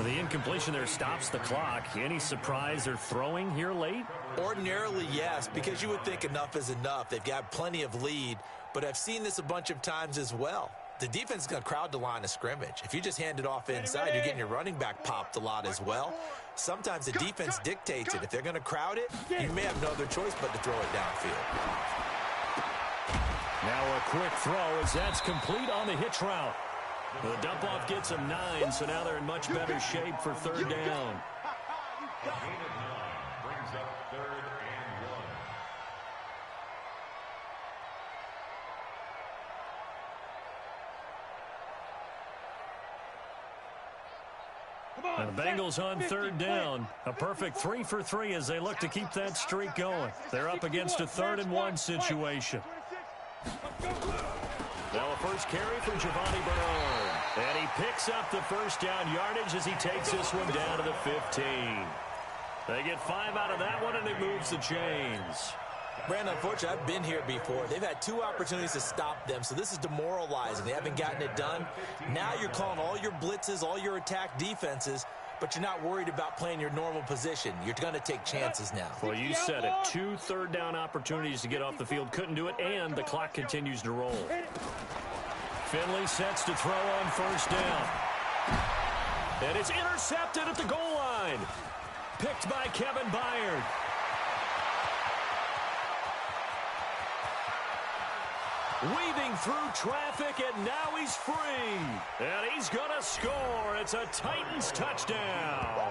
The incompletion there stops the clock. Any surprise they're throwing here late? Ordinarily, yes, because you would think enough is enough. They've got plenty of lead, but I've seen this a bunch of times as well. The defense is going to crowd the line of scrimmage. If you just hand it off inside, you're getting your running back popped a lot as well. Sometimes the defense dictates it. If they're going to crowd it, you may have no other choice but to throw it downfield. Now a quick throw as that's complete on the hitch route. The dump-off gets them 9, so now they're in much better shape for 3rd down. A gain of 9 brings up 3rd and 1. And the Bengals on 3rd down. A perfect 3 for 3 as they look to keep that streak going. They're up against a 3rd and 1 situation. Now a first carry for Giovanni Bernard. And he picks up the first down yardage as he takes this one down to the 15. They get 5 out of that one, and it moves the chains. Brandon, unfortunately, I've been here before. They've had 2 opportunities to stop them, so this is demoralizing. They haven't gotten it done. Now you're calling all your blitzes, all your attack defenses, but you're not worried about playing your normal position. You're going to take chances now. Well, you said it. 2 third-down opportunities to get off the field. Couldn't do it, and the clock continues to roll. Finley sets to throw on first down. And it's intercepted at the goal line. Picked by Kevin Byard. Weaving through traffic, and now he's free. And he's going to score. It's a Titans touchdown.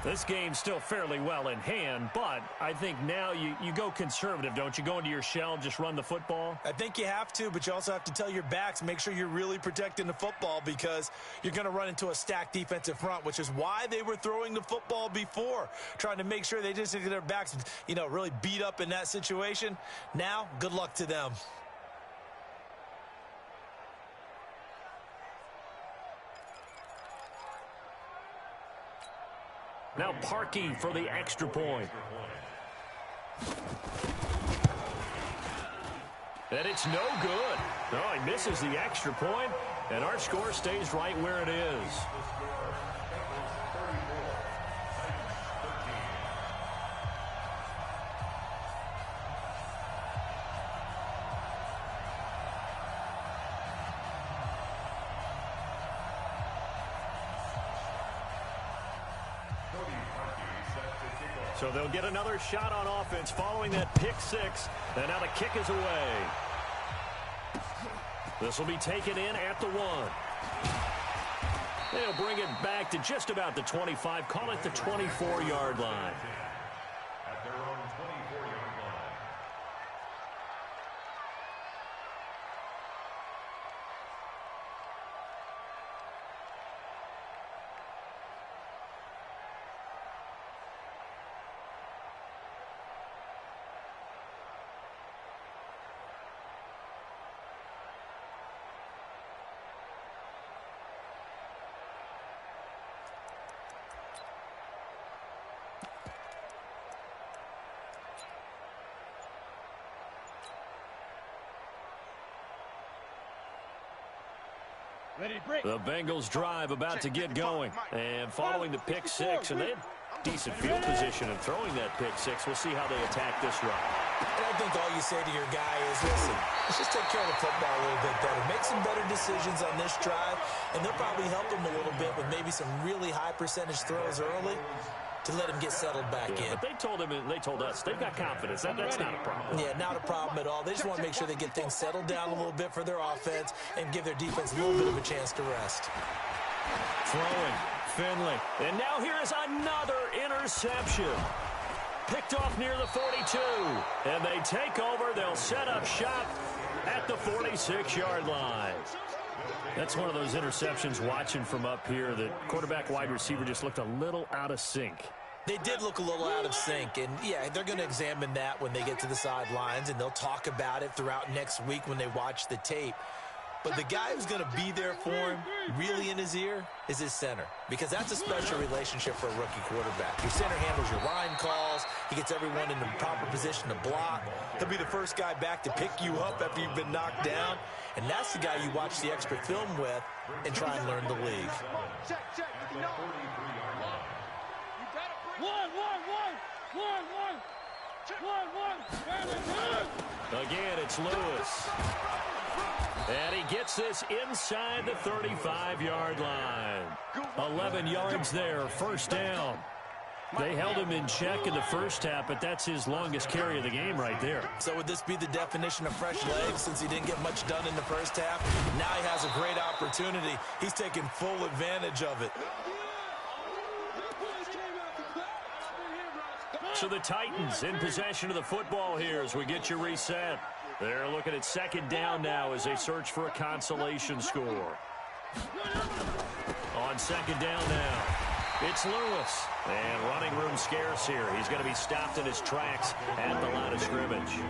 This game's still fairly well in hand, but I think now you go conservative, don't you? Go into your shell, just run the football? I think you have to, but you also have to tell your backs, make sure you're really protecting the football because you're going to run into a stacked defensive front, which is why they were throwing the football before, trying to make sure they just get their backs, really beat up in that situation. Now, good luck to them. Now Parkey for the extra point. And it's no good. No, he misses the extra point, and our score stays right where it is. So they'll get another shot on offense following that pick 6. And now the kick is away. This will be taken in at the 1. They'll bring it back to just about the 25. Call it the 24-yard line. At their own 24-yard line. The Bengals drive about to get going. And following the pick 6, and they had decent field position in throwing that pick 6. We'll see how they attack this run. And I think all you say to your guy is, listen, let's just take care of the football a little bit better. Make some better decisions on this drive, and they'll probably help him a little bit with maybe some really high percentage throws early to let him get settled back in. But they told us they've got confidence. That's not a problem. Yeah, not a problem at all. They just want to make sure they get things settled down a little bit for their offense and give their defense a little bit of a chance to rest. Throwing, Finley. And now here is another interception. Picked off near the 42. And they take over. They'll set up shop at the 46-yard line. That's one of those interceptions watching from up here that quarterback wide receiver just looked a little out of sync. They did look a little out of sync, and, yeah, they're going to examine that when they get to the sidelines, and they'll talk about it throughout next week when they watch the tape. But the guy who's going to be there for him, really in his ear, is his center, because that's a special relationship for a rookie quarterback. Your center handles your line calls. He gets everyone in the proper position to block. He'll be the first guy back to pick you up after you've been knocked down, and that's the guy you watch the extra film with and try and learn the league. Again, it's Lewis. And he gets this inside the 35-yard line. 11 yards there, first down. They held him in check in the first half, but that's his longest carry of the game right there. So would this be the definition of fresh legs since he didn't get much done in the first half? Now he has a great opportunity. He's taking full advantage of it. So the Titans in possession of the football here as we get you reset. They're looking at second down now as they search for a consolation score. On second down now, it's Lewis. And running room scarce here. He's going to be stopped in his tracks at the line of scrimmage.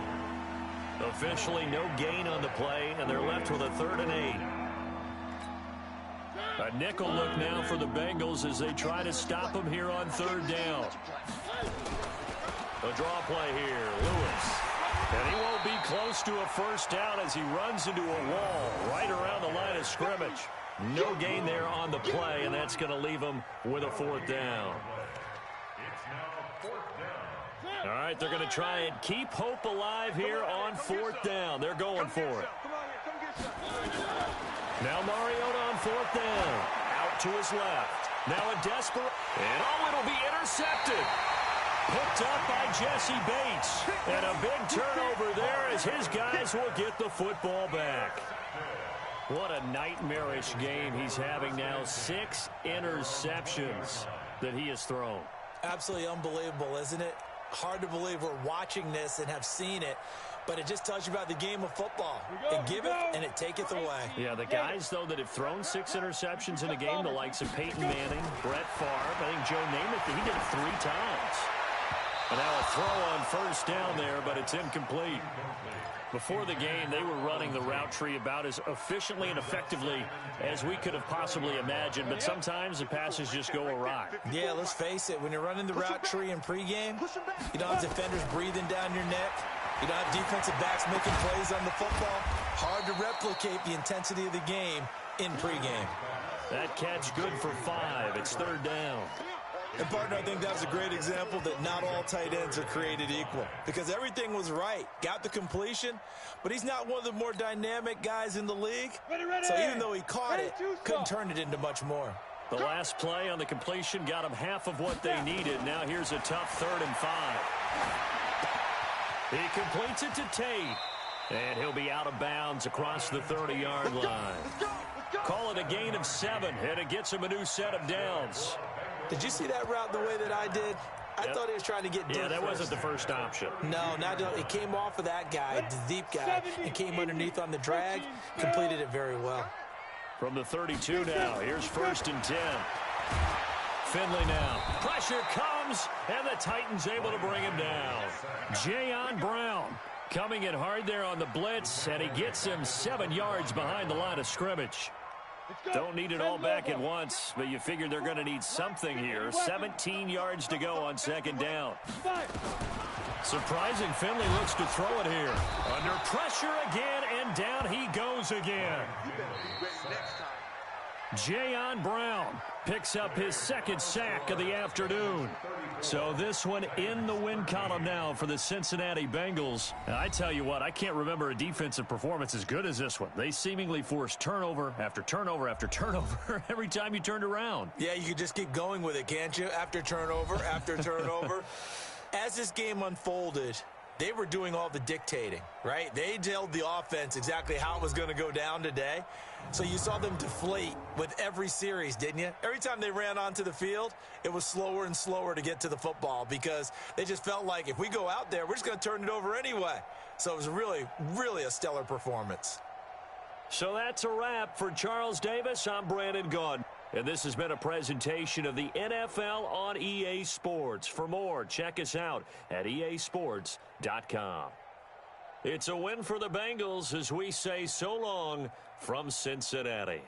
Officially no gain on the play, and they're left with a 3rd and 8. A nickel look now for the Bengals as they try to stop him here on 3rd down. A draw play here, Lewis. And he won't be close to a first down as he runs into a wall right around the line of scrimmage. No gain there on the play, and that's going to leave him with a fourth down. All right, they're going to try and keep hope alive here on fourth down. They're going for it. Now Mariota on fourth down. Out to his left. Now a desperate. And it'll be intercepted. Picked up by Jesse Bates. And a big turnover there as his guys will get the football back. What a nightmarish game he's having now. 6 interceptions that he has thrown. Absolutely unbelievable, isn't it? Hard to believe we're watching this and have seen it, but it just tells you about the game of football. It giveth and it taketh away. Yeah, the guys, though, that have thrown 6 interceptions in a game, the likes of Peyton Manning, Brett Favre, I think Joe Namath, he did it 3 times. And now a throw on first down there, but it's incomplete. Before the game, they were running the route tree about as efficiently and effectively as we could have possibly imagined, but sometimes the passes just go awry. Yeah, let's face it. When you're running the route tree in pregame, you don't have defenders breathing down your neck. You don't have defensive backs making plays on the football. Hard to replicate the intensity of the game in pregame. That catch good for 5. It's third down. And, partner, I think that was a great example that not all tight ends are created equal because everything was right. Got the completion, but he's not one of the more dynamic guys in the league. So even though he caught it, couldn't turn it into much more. The last play on the completion got him half of what they needed. Now here's a tough 3rd and 5. He completes it to Tate. And he'll be out of bounds across the 30-yard line. Call it a gain of 7, and it gets him a new set of downs. Did you see that route the way that I did? I thought he was trying to get dirt. Yeah, that wasn't the first option. No, it came off of that guy, the deep guy, and came underneath on the drag, completed it very well. From the 32 now, here's 1st and 10. Finley now. Pressure comes, and the Titans able to bring him down. Jayon Brown coming in hard there on the blitz, and he gets him 7 yards behind the line of scrimmage. Don't need it all back at once, but you figure they're going to need something here. 17 yards to go on 2nd down. Surprising, Finley looks to throw it here. Under pressure again, and down he goes again. Jayon Brown picks up his 2nd sack of the afternoon. So this one in the win column now for the Cincinnati Bengals. And I tell you what, I can't remember a defensive performance as good as this one. They seemingly forced turnover after turnover after turnover every time you turned around. Yeah, you could just keep going with it, can't you? After turnover, after turnover. As this game unfolded, they were doing all the dictating, right? They told the offense exactly how it was going to go down today. So you saw them deflate with every series, didn't you? Every time they ran onto the field, it was slower and slower to get to the football because they just felt like if we go out there, we're just going to turn it over anyway. So it was really, really a stellar performance. So that's a wrap for Charles Davis. I'm Brandon Gaudin. And this has been a presentation of the NFL on EA Sports. For more, check us out at easports.com. It's a win for the Bengals as we say so long from Cincinnati.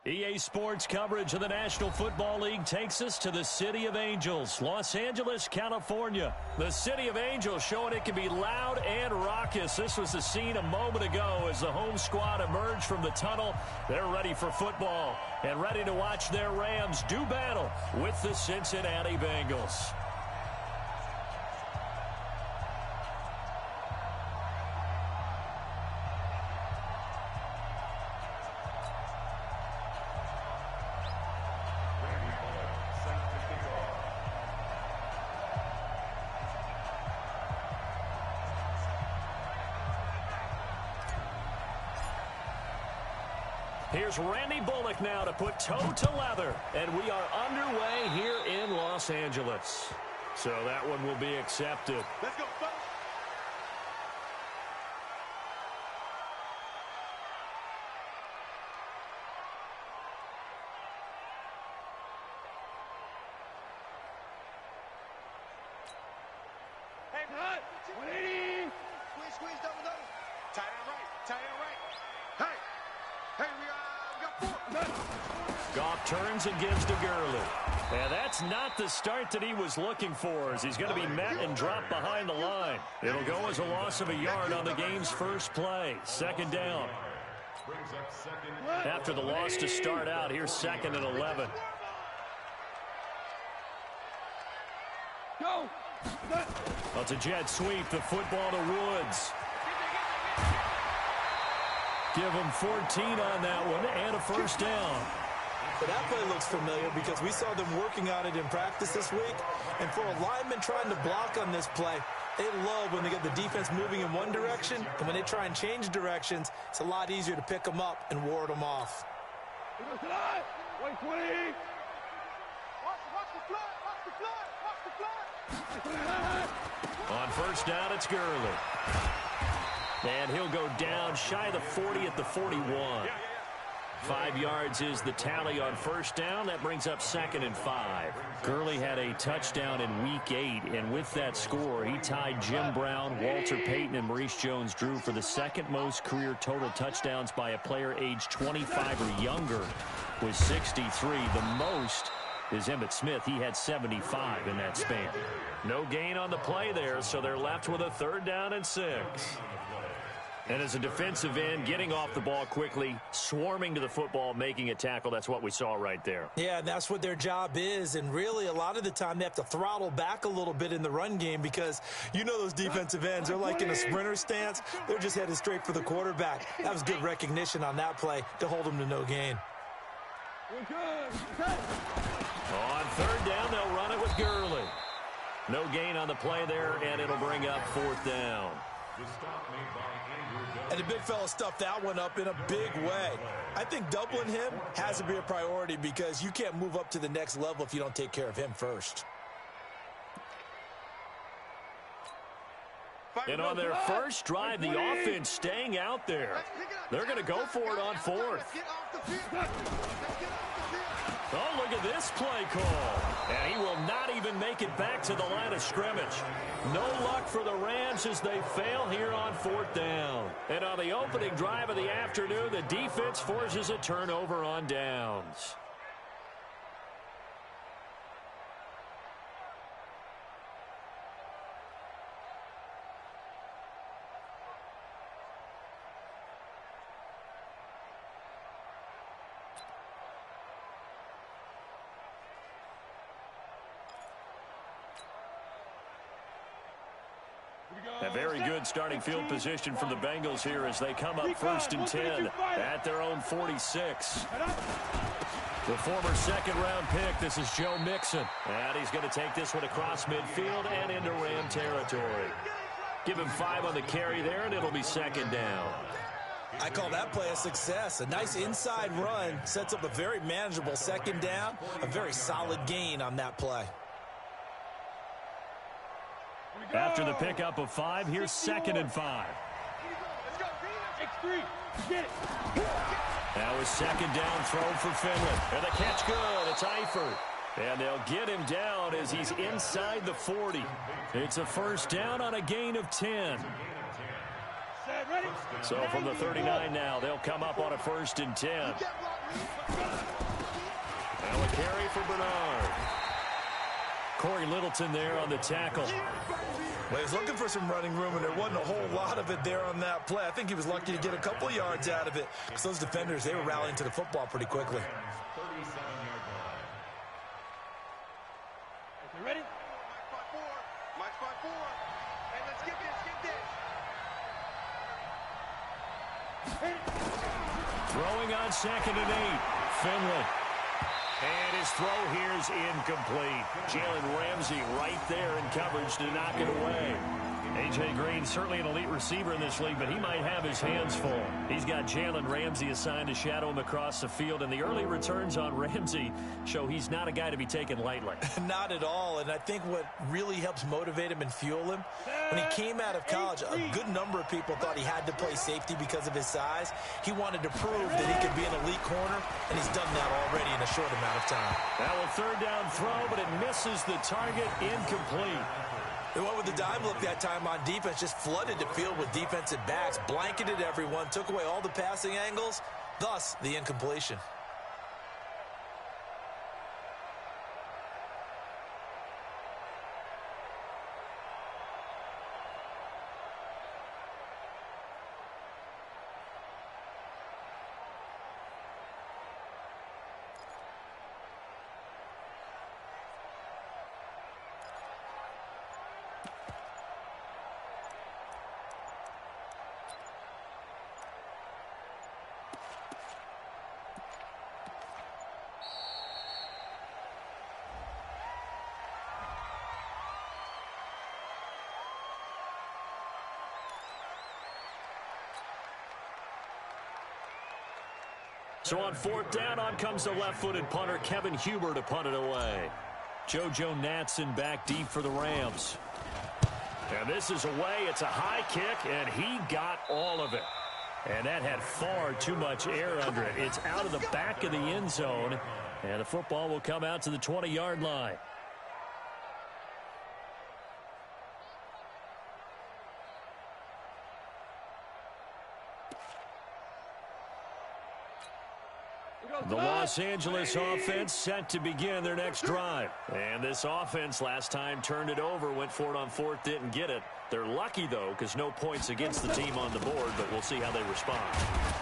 EA Sports coverage of the National Football League takes us to the City of Angels, Los Angeles, California. The City of Angels showing it can be loud and raucous. This was the scene a moment ago as the home squad emerged from the tunnel. They're ready for football and ready to watch their Rams do battle with the Cincinnati Bengals. Here's Randy Bullock now to put toe to leather. And we are underway here in Los Angeles. So that one will be accepted. Let's go, folks. Hey, Bud. 180. Squeeze, double. Tight end right. Hey. Hey, we got 4. Goff turns and gives to Gurley. And that's not the start that he was looking for, as he's going to be met and dropped behind the line. It'll go as a loss of a yard on the game's first play. Second down. After the loss to start out, here's 2nd and 11. Go. Well, it's a jet sweep. The football to Woods. Give him 14 on that one and a first down. But that play looks familiar because we saw them working on it in practice this week. And for a lineman trying to block on this play, they love when they get the defense moving in one direction. And when they try and change directions, it's a lot easier to pick them up and ward them off. Wait, 20. Watch the flood. On first down, it's Gurley. And he'll go down shy of the 40 at the 41. 5 yards is the tally on first down. That brings up 2nd and 5. Gurley had a touchdown in Week 8, and with that score, he tied Jim Brown, Walter Payton, and Maurice Jones-Drew for the second most career total touchdowns by a player aged 25 or younger with 63. The most is Emmitt Smith. He had 75 in that span. No gain on the play there, so they're left with a 3rd down and 6. And as a defensive end, getting off the ball quickly, swarming to the football, making a tackle, that's what we saw right there. Yeah, and that's what their job is. And really, a lot of the time, they have to throttle back a little bit in the run game because you know those defensive ends, they're like in a sprinter stance. They're just headed straight for the quarterback. That was good recognition on that play to hold them to no gain. On 3rd down, they'll run it with Gurley. No gain on the play there, and it'll bring up 4th down. And the big fella stuffed that one up in a big way. I think doubling him has to be a priority because you can't move up to the next level if you don't take care of him first. And on their first drive, the offense staying out there. They're going to go for it on 4th. Oh, look at this play call. And he will not even make it back to the line of scrimmage. No luck for the Rams as they fail here on 4th down. And on the opening drive of the afternoon, the defense forces a turnover on downs. A very good starting field position from the Bengals here as they come up 1st and 10 at their own 46. The former 2nd-round pick, this is Joe Mixon. And he's going to take this one across midfield and into Ram territory. Give him 5 on the carry there, and it'll be 2nd down. I call that play a success. A nice inside run sets up a very manageable 2nd down. A very solid gain on that play. After the pickup of 5, here's 2nd and 5. That was 2nd down throw for Finley. And the catch good. It's Eifert. And they'll get him down as he's inside the 40. It's a 1st down on a gain of 10. So from the 39 now, they'll come up on a 1st and 10. Now a carry for Bernard. Corey Littleton there on the tackle. Well, he was looking for some running room, and there wasn't a whole lot of it there on that play. I think he was lucky to get a couple yards out of it because those defenders, they were rallying to the football pretty quickly. 37-yard line. You ready? Mike 5-4. Hey, let's get this. Throwing on 2nd and 8. Finley. And his throw here is incomplete. Jalen Ramsey right there in coverage to knock it away. A.J. Green, certainly an elite receiver in this league, but he might have his hands full. He's got Jalen Ramsey assigned to shadow him across the field, and the early returns on Ramsey show he's not a guy to be taken lightly. Not at all, and I think what really helps motivate him and fuel him, when he came out of college, a good number of people thought he had to play safety because of his size. He wanted to prove that he could be an elite corner, and he's done that already in a short amount of time. Now a 3rd down throw, but it misses the target, incomplete. They went with the dime look that time on defense, just flooded the field with defensive backs, blanketed everyone, took away all the passing angles, thus the incompletion. So on 4th down, on comes the left-footed punter, Kevin Huber, to punt it away. JoJo Natson back deep for the Rams. And this is away. It's a high kick, and he got all of it. And that had far too much air under it. It's out of the back of the end zone, and the football will come out to the 20-yard line. The Los Angeles offense set to begin their next drive. And this offense last time turned it over, went for it on 4th, didn't get it. They're lucky, though, because no points against the team on the board, but we'll see how they respond.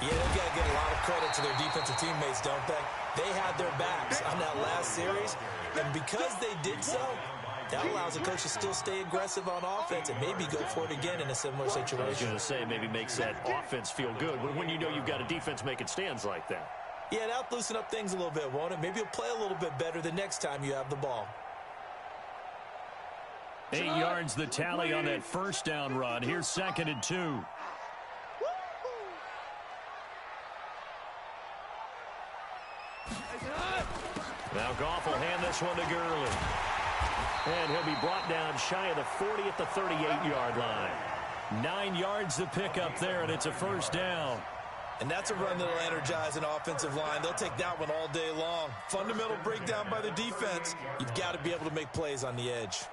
Yeah, they've got to give a lot of credit to their defensive teammates, don't they? They had their backs on that last series, and because they did so, that allows the coach to still stay aggressive on offense and maybe go for it again in a similar situation. I was going to say, maybe makes that offense feel good when you know you've got a defense making stands like that. Yeah, that'll loosen up things a little bit, won't it? Maybe you'll play a little bit better the next time you have the ball. 8 yards the tally on that 1st down run. Here's 2nd and 2. Now Goff will hand this one to Gurley. And he'll be brought down shy of the 40 at the 38-yard line. 9 yards the pickup there, and it's a 1st down. And that's a run that'll energize an offensive line. They'll take that one all day long. Fundamental breakdown by the defense. You've got to be able to make plays on the edge.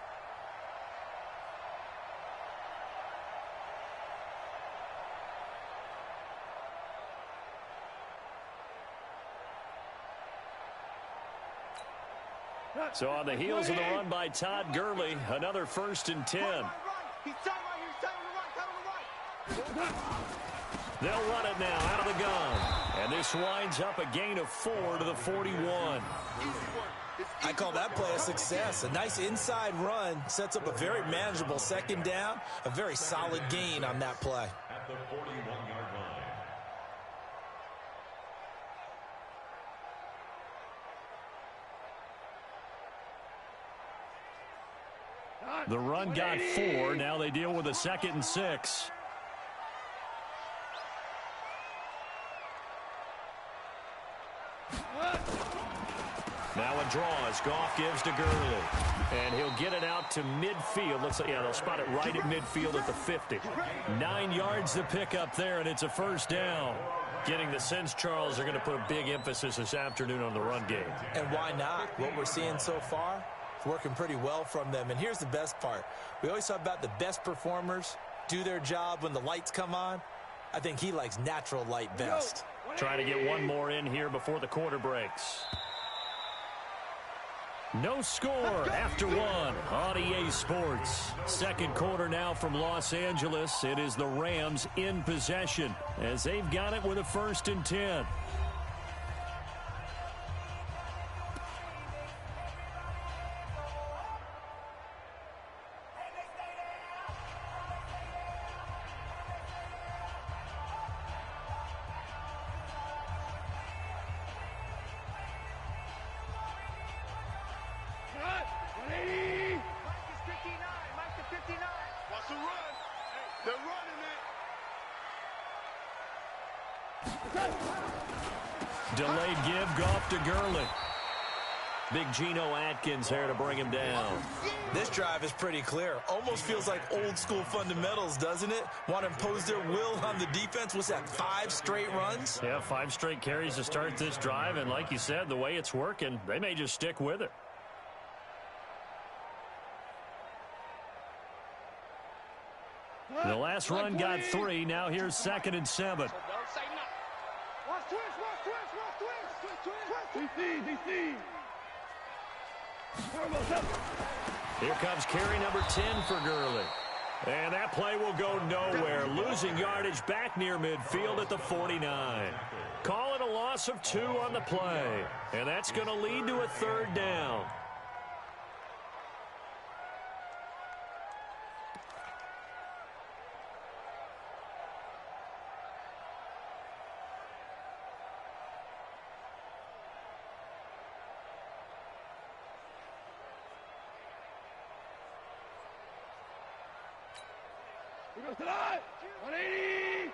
So on the heels of the run by Todd Gurley, another 1st and 10. They'll run it now out of the gun. And this winds up a gain of 4 to the 41. I call that play a success. A nice inside run sets up a very manageable 2nd down. A very solid gain on that play. At the 41-yard line. The run got 4. Now they deal with a 2nd and 6. Now a draw as Goff gives to Gurley. And he'll get it out to midfield. Looks like, yeah, they'll spot it right at midfield at the 50. 9 yards to pick up there, and it's a 1st down. Getting the sense, Charles, are going to put a big emphasis this afternoon on the run game. And why not? What we're seeing so far, it's working pretty well from them. And here's the best part. We always talk about the best performers do their job when the lights come on. I think he likes natural light best. Trying to get one more in here before the quarter breaks. No score after one on EA Sports. Second quarter now from Los Angeles. It is the Rams in possession as they've got it with a 1st and 10. Delayed give, Goff to Gurley. Big Geno Atkins there to bring him down. This drive is pretty clear. Almost feels like old school fundamentals, doesn't it? Want to impose their will on the defense. What's that, 5 straight runs? Yeah, 5 straight carries to start this drive. And like you said, the way it's working, they may just stick with it. The last run got 3. Now here's 2nd and 7. Here comes carry number 10 for Gurley. And that play will go nowhere. Losing yardage back near midfield at the 49. Call it a loss of 2 on the play. And that's going to lead to a 3rd down. He goes to the 180.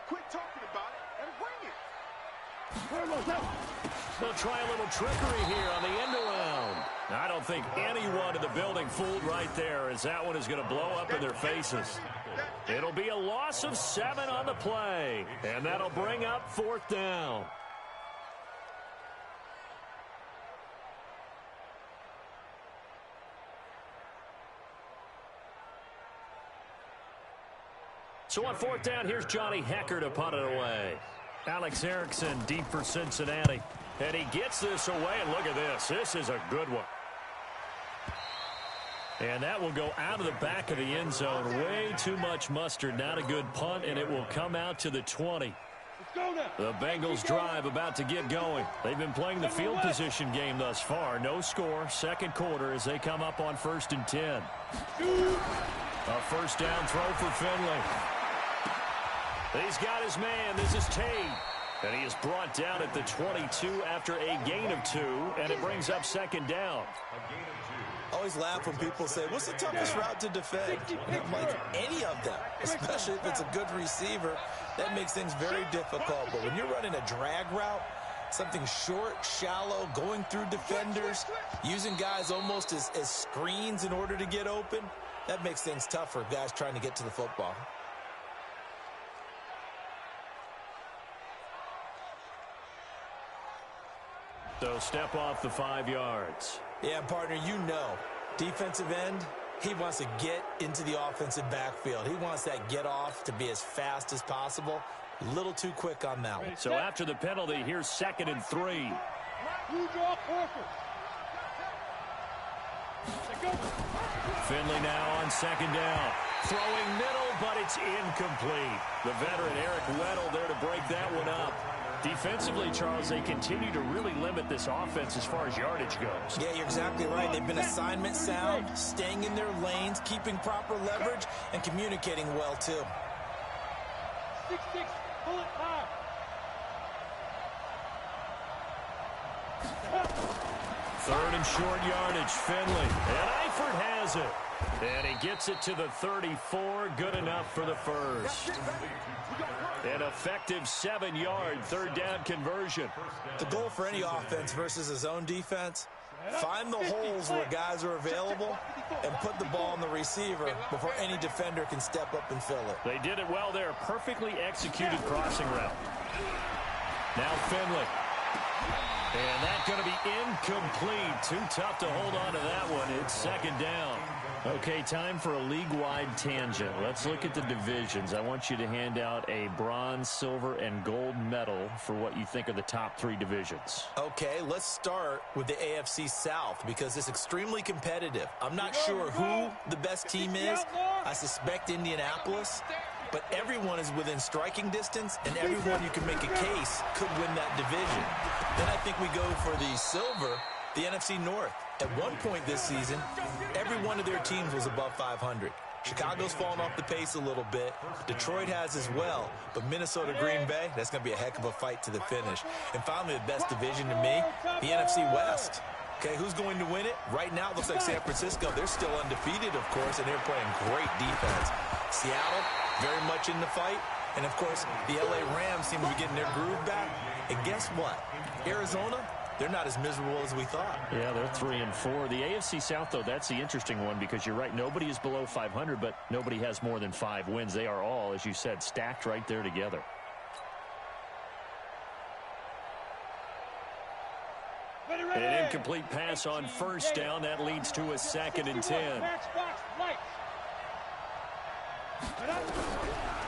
Quit talking about it and bring it. They'll try a little trickery here on the end around. I don't think anyone in the building fooled right there, as that one is going to blow up in their faces. It'll be a loss of 7 on the play, and that'll bring up 4th down. So on 4th down, here's Johnny Hecker to punt it away. Alex Erickson deep for Cincinnati. And he gets this away, and look at this. This is a good one. And that will go out of the back of the end zone. Way too much mustard. Not a good punt, and it will come out to the 20. The Bengals drive about to get going. They've been playing the field position game thus far. No score. 2nd quarter as they come up on 1st and 10. A 1st down throw for Finley. He's got his man. This is Tate. And he is brought down at the 22 after a gain of 2, and it brings up 2nd down. I always laugh when people say, what's the toughest route to defend? And I'm like, any of them, especially if it's a good receiver. That makes things very difficult. But when you're running a drag route, something short, shallow, going through defenders, using guys almost as screens in order to get open, that makes things tough for guys trying to get to the football. So step off the 5 yards. Yeah, partner, you know, defensive end, he wants to get into the offensive backfield. He wants that get off to be as fast as possible. A little too quick on that one. So after the penalty, here's 2nd and 3. Finley now on 2nd down. Throwing middle, but it's incomplete. The veteran Eric Weddle there to break that one up. Defensively, Charles, they continue to really limit this offense as far as yardage goes. Yeah, you're exactly right. They've been assignment sound, staying in their lanes, keeping proper leverage, and communicating well, too. 6-6, pull it high. 3rd and short yardage, Finley. And Eifert has it. And he gets it to the 34. Good enough for the 1st. An effective 7-yard 3rd down conversion. The goal for any offense versus a zone defense, find the holes where guys are available and put the ball on the receiver before any defender can step up and fill it. They did it well there. Perfectly executed crossing route. Now Finley. And that's going to be incomplete. Too tough to hold on to that one. It's second down. Okay, time for a league-wide tangent. Let's look at the divisions. I want you to hand out a bronze, silver, and gold medal for what you think are the top three divisions. Okay, let's start with the AFC South because it's extremely competitive. I'm not sure who the best team is. I suspect Indianapolis. But everyone is within striking distance, and everyone you can make a case could win that division. Then I think we go for the silver, the NFC North. At one point this season, every one of their teams was above 500. Chicago's fallen off the pace a little bit. Detroit has as well. But Minnesota, Green Bay, that's going to be a heck of a fight to the finish. And finally, the best division to me, the NFC West. Okay, who's going to win it? Right now, it looks like San Francisco. They're still undefeated, of course, and they're playing great defense. Seattle, very much in the fight. And, of course, the L.A. Rams seem to be getting their groove back. And guess what? Arizona, they're not as miserable as we thought. Yeah, they're 3-4. The AFC South, though, that's the interesting one because you're right. Nobody is below 500, but nobody has more than 5 wins. They are all, as you said, stacked right there together. An incomplete pass on first down. That leads to a 2nd and 10.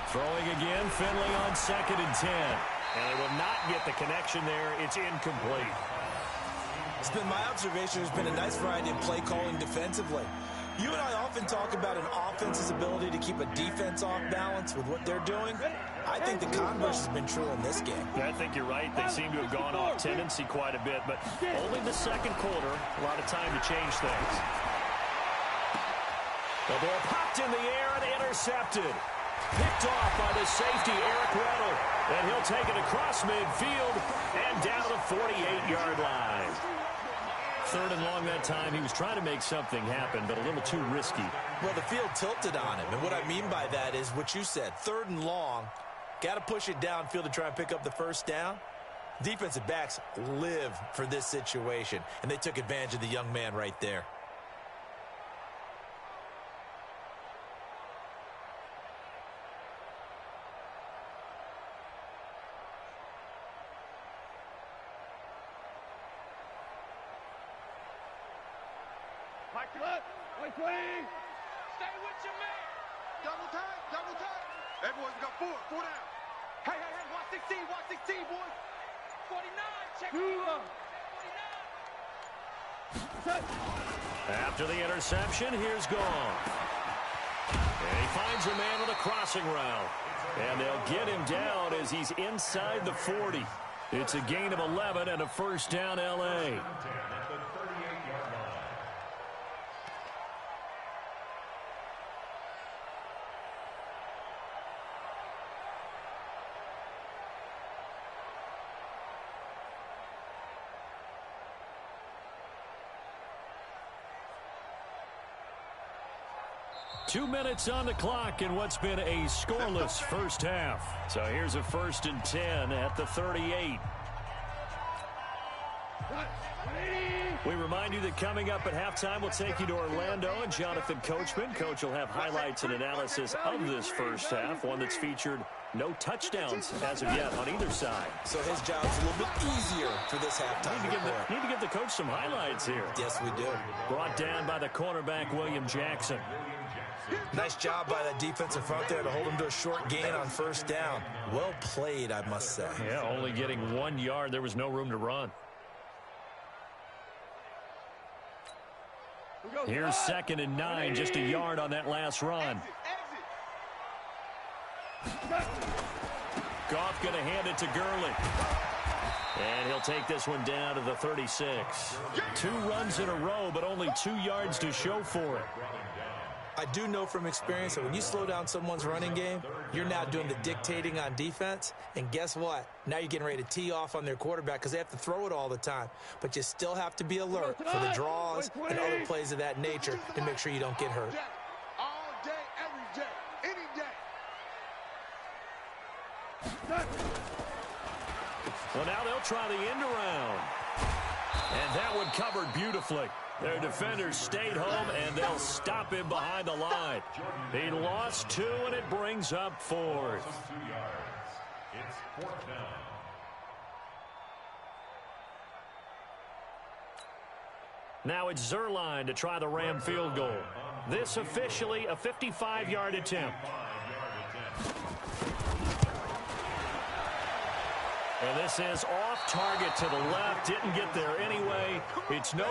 Throwing again, Finley on 2nd and 10. And they will not get the connection there. It's incomplete. It's been my observation. There's been a nice variety of play calling defensively. You and I often talk about an offense's ability to keep a defense off balance with what they're doing. I think the converse has been true in this game. I think you're right. They seem to have gone off tendency quite a bit, but only the second quarter. A lot of time to change things. The ball popped in the air and intercepted. Picked off by the safety, Eric Weddle. And he'll take it across midfield and down to the 48-yard line. 3rd and long that time. He was trying to make something happen, but a little too risky. Well, the field tilted on him. And what I mean by that is what you said. 3rd and long. Got to push it downfield to try and pick up the first down. Defensive backs live for this situation. And they took advantage of the young man right there. Stay with your man. Double time, double time. Everyone's got 4 down. Hey, watch 16, boys. 49, check. 49. After the interception, here's Gone. And he finds a man on the crossing route. And they'll get him down as he's inside the 40. It's a gain of 11 and a first down, L.A. Two minutes on the clock in what's been a scoreless first half. So here's a 1st and 10 at the 38. We remind you that coming up at halftime, we'll take you to Orlando and Jonathan Coachman. Coach will have highlights and analysis of this first half, one that's featured no touchdowns as of yet on either side. So his job's a little bit easier for this halftime. Need to give the coach some highlights here. Yes, we do. Brought down by the cornerback, William Jackson. Nice job by that defensive front there to hold him to a short gain on first down. Well played, I must say. Yeah, only getting 1 yard. There was no room to run. Here's 2nd and 9, just a yard on that last run. Goff going to hand it to Gurley. And he'll take this one down to the 36. 2 runs in a row, but only 2 yards to show for it. I do know from experience that when you slow down someone's running game, you're now doing the dictating on defense. And guess what? Now you're getting ready to tee off on their quarterback because they have to throw it all the time. But you still have to be alert for the draws and other plays of that nature to make sure you don't get hurt. All day, every day, any day. Well, now they'll try the end around. And that one covered beautifully. Their defenders stayed home, and they'll stop him behind the line. He lost 2, and it brings up 4th. It's 4th down. Now it's Zerline to try the Ram field goal. This officially a 55-yard attempt. And this is off target to the left. Didn't get there anyway. It's no...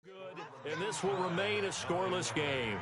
Good, and this will remain a scoreless game.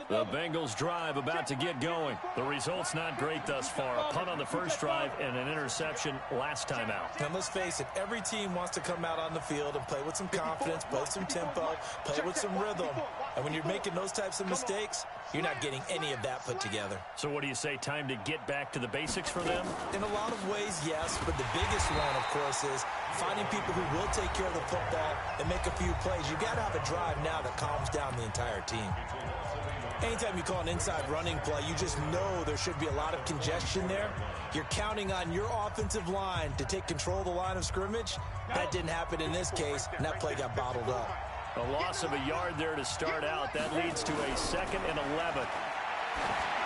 The Bengals drive about to get going. The result's not great thus far. A punt on the first drive and an interception last time out. And let's face it, every team wants to come out on the field and play with some confidence, play some tempo, play with some rhythm. And when you're making those types of mistakes, you're not getting any of that put together. So what do you say, time to get back to the basics for them? In a lot of ways, yes. But the biggest one, of course, is finding people who will take care of the football and make a few plays. You've got to have a drive now that calms down the entire team. Anytime you call an inside running play, you just know there should be a lot of congestion there. You're counting on your offensive line to take control of the line of scrimmage. That didn't happen in this case, and that play got bottled up. A loss of a yard there to start out. That leads to a 2nd and 11.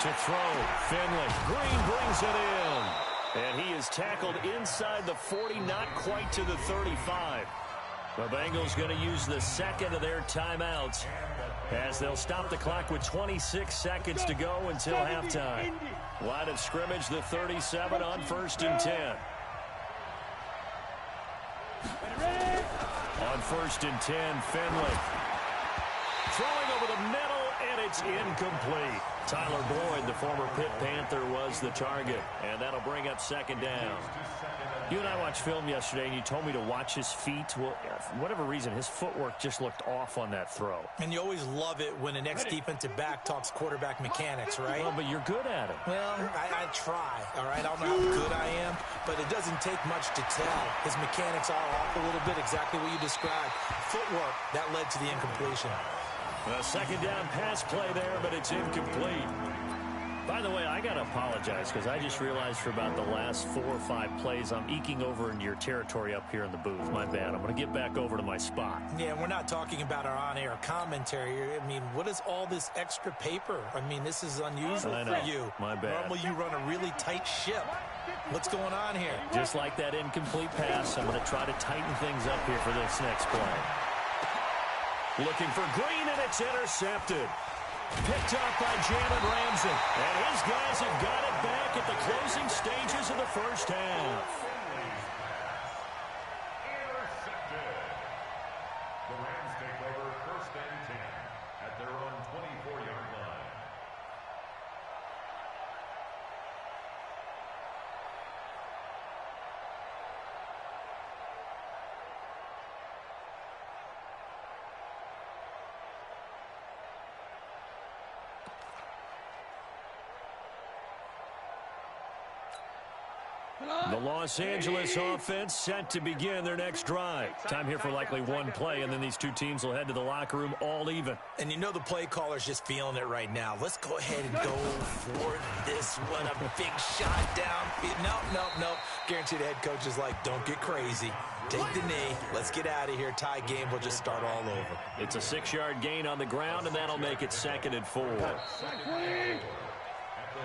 To throw, Finley. Green brings it in. And he is tackled inside the 40, not quite to the 35. The Bengals going to use the second of their timeouts as they'll stop the clock with 26 seconds to go until halftime. Line of scrimmage, the 37 on 1st and 10. On 1st and 10, Finley. Throwing over the middle, and it's incomplete. Tyler Boyd, the former Pitt Panther, was the target, and that'll bring up 2nd down. You and I watched film yesterday, and you told me to watch his feet. Well, for whatever reason, his footwork just looked off on that throw. And you always love it when an ex-defensive back talks quarterback mechanics, right? Well, but you're good at it. Well, I try, all right? I don't know how good I am, but it doesn't take much to tell. His mechanics are off a little bit, exactly what you described. Footwork, that led to the incompletion. A 2nd down pass play there, but it's incomplete. By the way, I got to apologize because I just realized for about the last 4 or 5 plays, I'm eking over into your territory up here in the booth. My bad. I'm going to get back over to my spot. Yeah, we're not talking about our on-air commentary. I mean, what is all this extra paper? I mean, this is unusual for you. My bad. Normally you run a really tight ship. What's going on here? Just like that incomplete pass, I'm going to try to tighten things up here for this next play. Looking for Green, and it's intercepted. Picked up by Jalen Ramsey. And his guys have got it back at the closing stages of the first half. Intercepted. The Rams take over 1st and 10 at their own 24-yard line. The Los Angeles offense set to begin their next drive. Time here for likely one play, and then these two teams will head to the locker room all even. And you know the play caller's just feeling it right now. Let's go ahead and go for this one. A big shot down. Nope. Guaranteed the head coach is like, don't get crazy. Take the knee. Let's get out of here. Tie game. We'll just start all over. It's a 6-yard gain on the ground, and that'll make it 2nd and 4.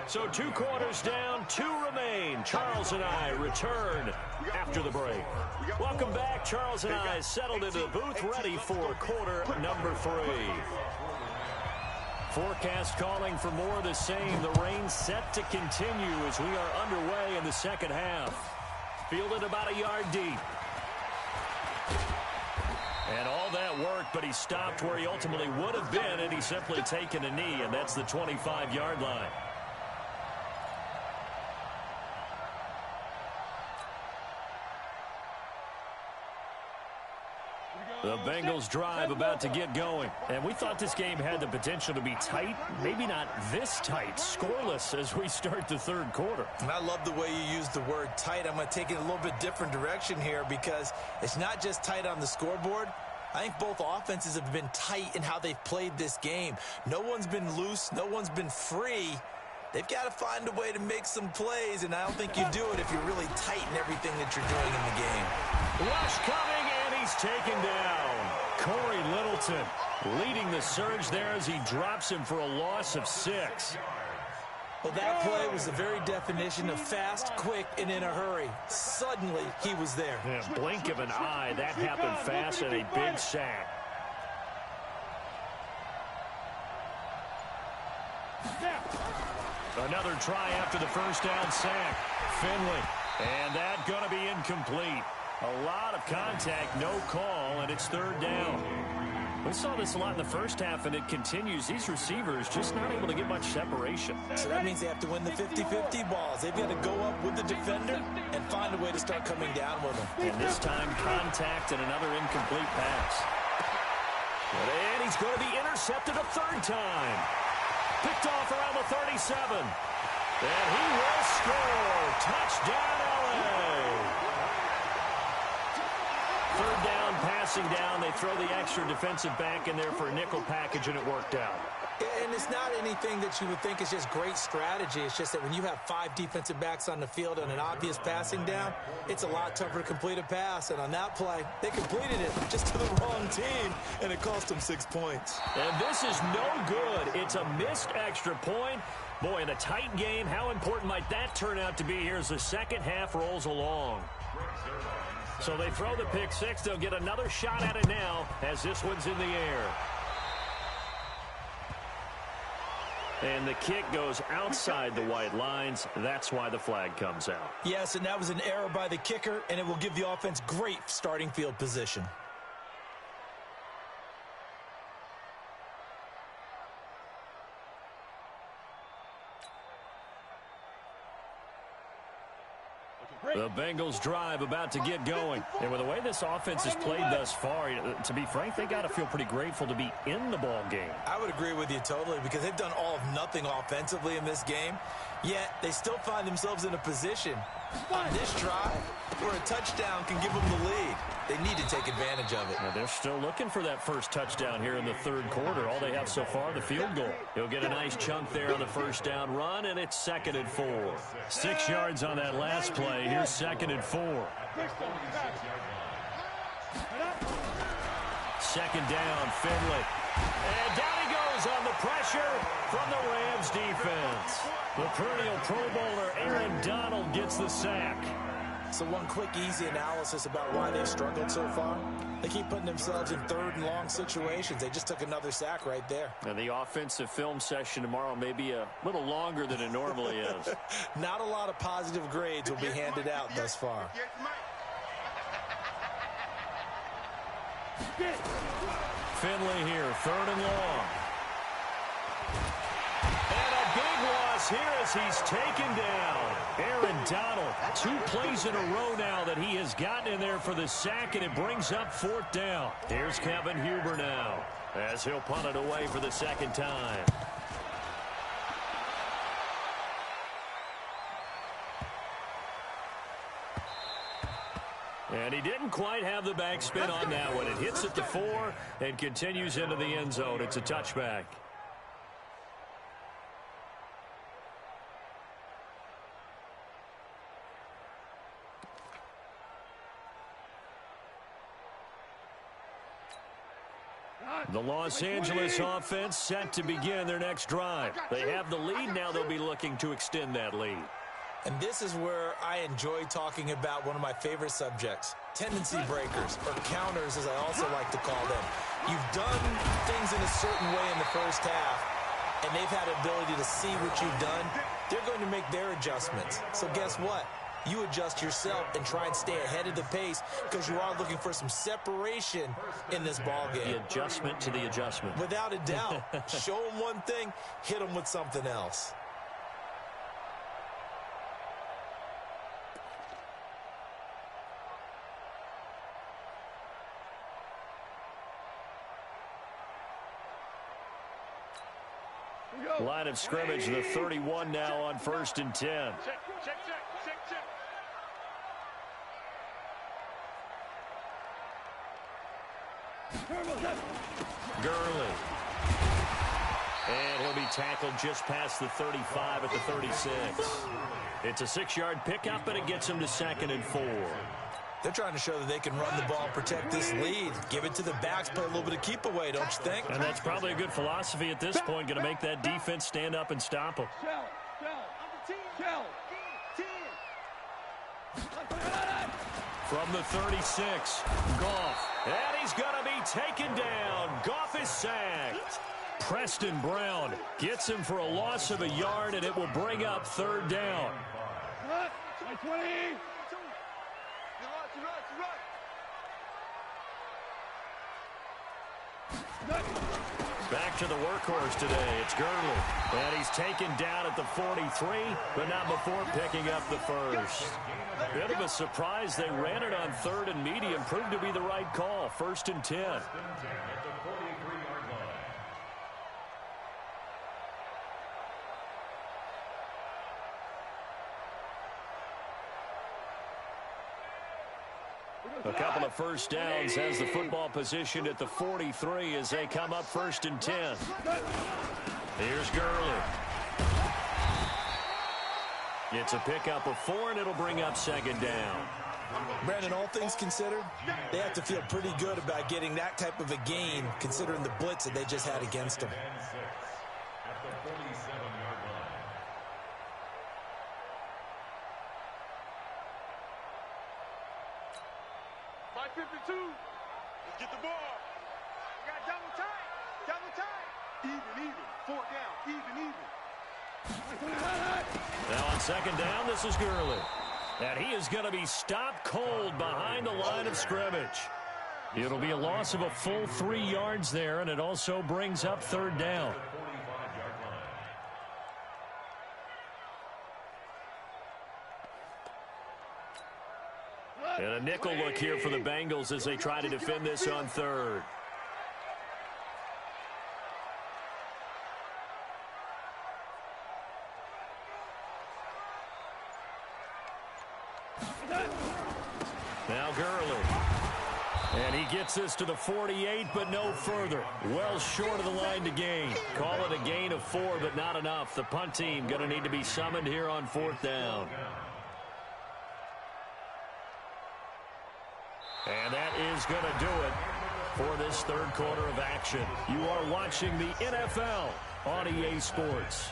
So 2 quarters down, 2 remain. Charles and I return after the break. Welcome back. Charles and I settled into the booth, ready for quarter number 3. Forecast calling for more of the same. The rain set to continue as we are underway in the second half. Fielded about a yard deep. And all that work, but he stopped where he ultimately would have been, and he's simply taken a knee, and that's the 25-yard line. The Bengals drive about to get going. And we thought this game had the potential to be tight. Maybe not this tight. Scoreless as we start the 3rd quarter. And I love the way you use the word tight. I'm going to take it a little bit different direction here because it's not just tight on the scoreboard. I think both offenses have been tight in how they've played this game. No one's been loose. No one's been free. They've got to find a way to make some plays, and I don't think you do it if you're really tight in everything that you're doing in the game. Rush coming, and he's taken down. Corey Littleton leading the surge there as he drops him for a loss of 6. Well, that play was the very definition of fast, quick, and in a hurry. Suddenly, he was there. Yeah, blink of an eye, that happened fast, and a big sack. Another try after the first down sack. Finley. And that going to be incomplete. A lot of contact, no call, and it's 3rd down. We saw this a lot in the first half, and it continues. These receivers just not able to get much separation. So that means they have to win the 50-50 balls. They've got to go up with the defender and find a way to start coming down with them. And this time, contact and another incomplete pass. And he's going to be intercepted a 3rd time. Picked off around the 37. And he will score. Touchdown, LA. 3rd down, passing down. They throw the extra defensive back in there for a nickel package, and it worked out. And it's not anything that you would think is just great strategy. It's just that when you have 5 defensive backs on the field on an obvious passing down, it's a lot tougher to complete a pass. And on that play, they completed it just to the wrong team, and it cost them 6 points. And this is no good. It's a missed extra point. Boy, in a tight game, how important might that turn out to be here as the second half rolls along? So they throw the pick 6. They'll get another shot at it now as this one's in the air. And the kick goes outside the white lines. That's why the flag comes out. Yes, and that was an error by the kicker, and it will give the offense great starting field position. The Bengals drive about to get going. And with the way this offense has played thus far, to be frank, they got to feel pretty grateful to be in the ball game. I would agree with you totally because they've done all of nothing offensively in this game, yet they still find themselves in a position on this drive where a touchdown can give them the lead. They need to take advantage of it. Now they're still looking for that first touchdown here in the 3rd quarter. All they have so far, the field goal. He'll get a nice chunk there on the first down run, and it's 2nd and 4. 6 yards on that last play. Here's 2nd and 4. 2nd down, Finley. And down he goes on the pressure from the Rams defense. The perennial Pro Bowler Aaron Donald gets the sack. So one quick, easy analysis about why they've struggled so far. They keep putting themselves in third and long situations. They just took another sack right there. And the offensive film session tomorrow may be a little longer than it normally is. Not a lot of positive grades will be handed out thus far. Finley here, third and long. And a big loss here as he's taken down. Aaron Donald, 2 plays in a row now that he has gotten in there for the sack, and it brings up 4th down. Here's Kevin Huber now as he'll punt it away for the second time. And he didn't quite have the backspin on that one. It hits at the 4 and continues into the end zone. It's a touchback. The Los Angeles offense set to begin their next drive. They have the lead. Now they'll be looking to extend that lead. And this is where I enjoy talking about one of my favorite subjects, tendency breakers, or counters as I also like to call them. You've done things in a certain way in the first half, and they've had the ability to see what you've done. They're going to make their adjustments. So guess what? You adjust yourself and try and stay ahead of the pace because you are looking for some separation in this ball game. The adjustment to the adjustment. Without a doubt. Show them one thing, hit them with something else. Line of scrimmage, the 31 now on 1st and 10. Check. Gurley. And he'll be tackled just past the 35 at the 36. It's a 6-yard pickup, and it gets him to 2nd and 4. They're trying to show that they can run the ball, protect this lead. Give it to the backs, play a little bit of keep away, don't you think? And that's probably a good philosophy at this point, going to make that defense stand up and stop them. From the 36, Goff. And he's going to be taken down. Goff is sacked. Preston Brown gets him for a loss of a yard, and it will bring up 3rd down. Back to the workhorse today. It's Gurley. And he's taken down at the 43, but not before picking up the first. Bit of a surprise. They ran it on 3rd and medium. Proved to be the right call. 1st and 10. A couple of first downs has the football positioned at the 43 as they come up 1st and 10. Here's Gurley. It's a pickup of 4, and it'll bring up 2nd down. Brandon, all things considered, they have to feel pretty good about getting that type of a gain considering the blitz that they just had against them. At the 47-yard line. Let's get the ball. We got double time. Even. 4th down. Even. Now on 2nd down, this is Gurley. And he is going to be stopped cold behind the line of scrimmage. It'll be a loss of a full 3 yards there, and it also brings up 3rd down. And a nickel look here for the Bengals as they try to defend this on 3rd. Now Gurley. And he gets this to the 48, but no further. Well short of the line to gain. Call it a gain of 4, but not enough. The punt team going to need to be summoned here on 4th down. And that is going to do it for this third quarter of action. You are watching the NFL on EA Sports.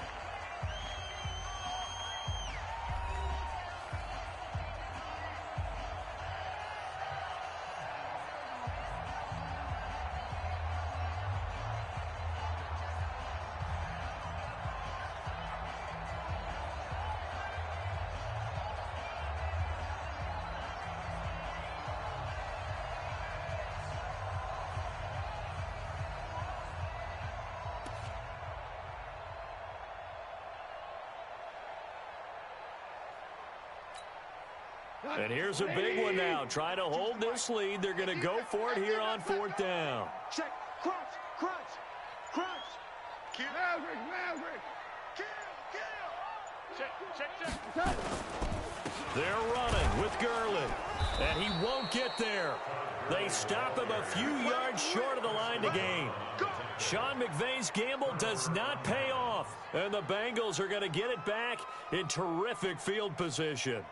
And here's a big one now. Trying to hold this lead. They're going to go for it here on fourth down. Check. Crunch. Kill. Maverick. Kill. Check. They're running with Gurley. And he won't get there. They stop him a few yards short of the line to gain. Sean McVay's gamble does not pay off. And the Bengals are going to get it back in terrific field position.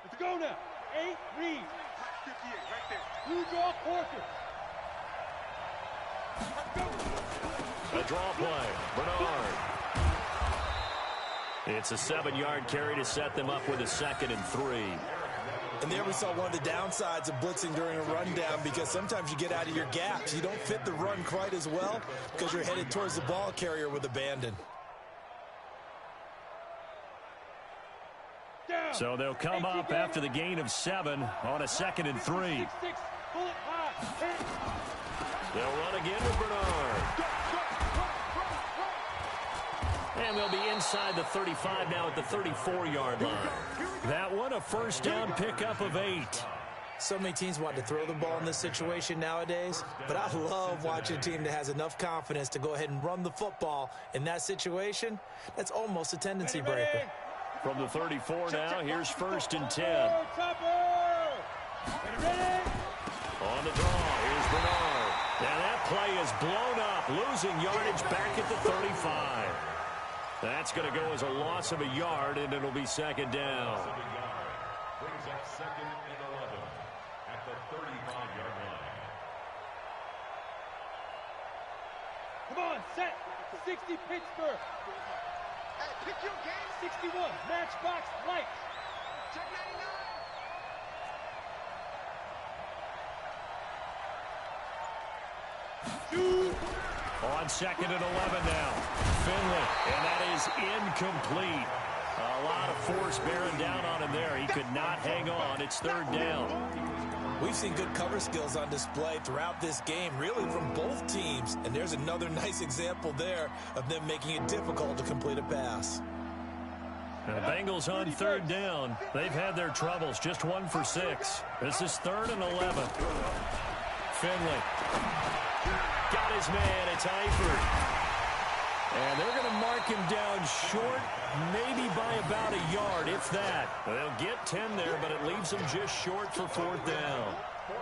Let's go now. 8 reads. 58 right there. You draw quarter. A draw play. Bernard. It's a 7-yard carry to set them up with a 2nd and 3. And there we saw one of the downsides of blitzing during a rundown, because sometimes you get out of your gaps. You don't fit the run quite as well because you're headed towards the ball carrier with abandon. So they'll come up after the gain of 7 on a 2nd and 3. They'll run again with Bernard. And they'll be inside the 35 now at the 34-yard line. That one a first down pickup of 8. So many teams want to throw the ball in this situation nowadays, but I love watching a team that has enough confidence to go ahead and run the football in that situation. That's almost a tendency breaker. From the 34 now, here's 1st and 10. On the draw, here's Bernard. And that play is blown up, losing yardage back at the 35. That's going to go as a loss of a yard, and it'll be 2nd down. Brings up 2nd and 11 at the 35-yard line. Come on, set. 60 Pittsburgh. Hey, pick your game. 61 Matchbox Lights. Check 99. Shoot. On 2nd and 11 now. Finley, and that is incomplete. A lot of force bearing down on him there. He could not hang on. It's 3rd down. We've seen good cover skills on display throughout this game, really from both teams. And there's another nice example there of them making it difficult to complete a pass. The Bengals on 3rd down. They've had their troubles. Just 1 for 6. This is 3rd and 11. Finley. Got his man. It's Eifert. And they're going to mark him down short, maybe by about a yard, if that. They'll get 10 there, but it leaves them just short for 4th down.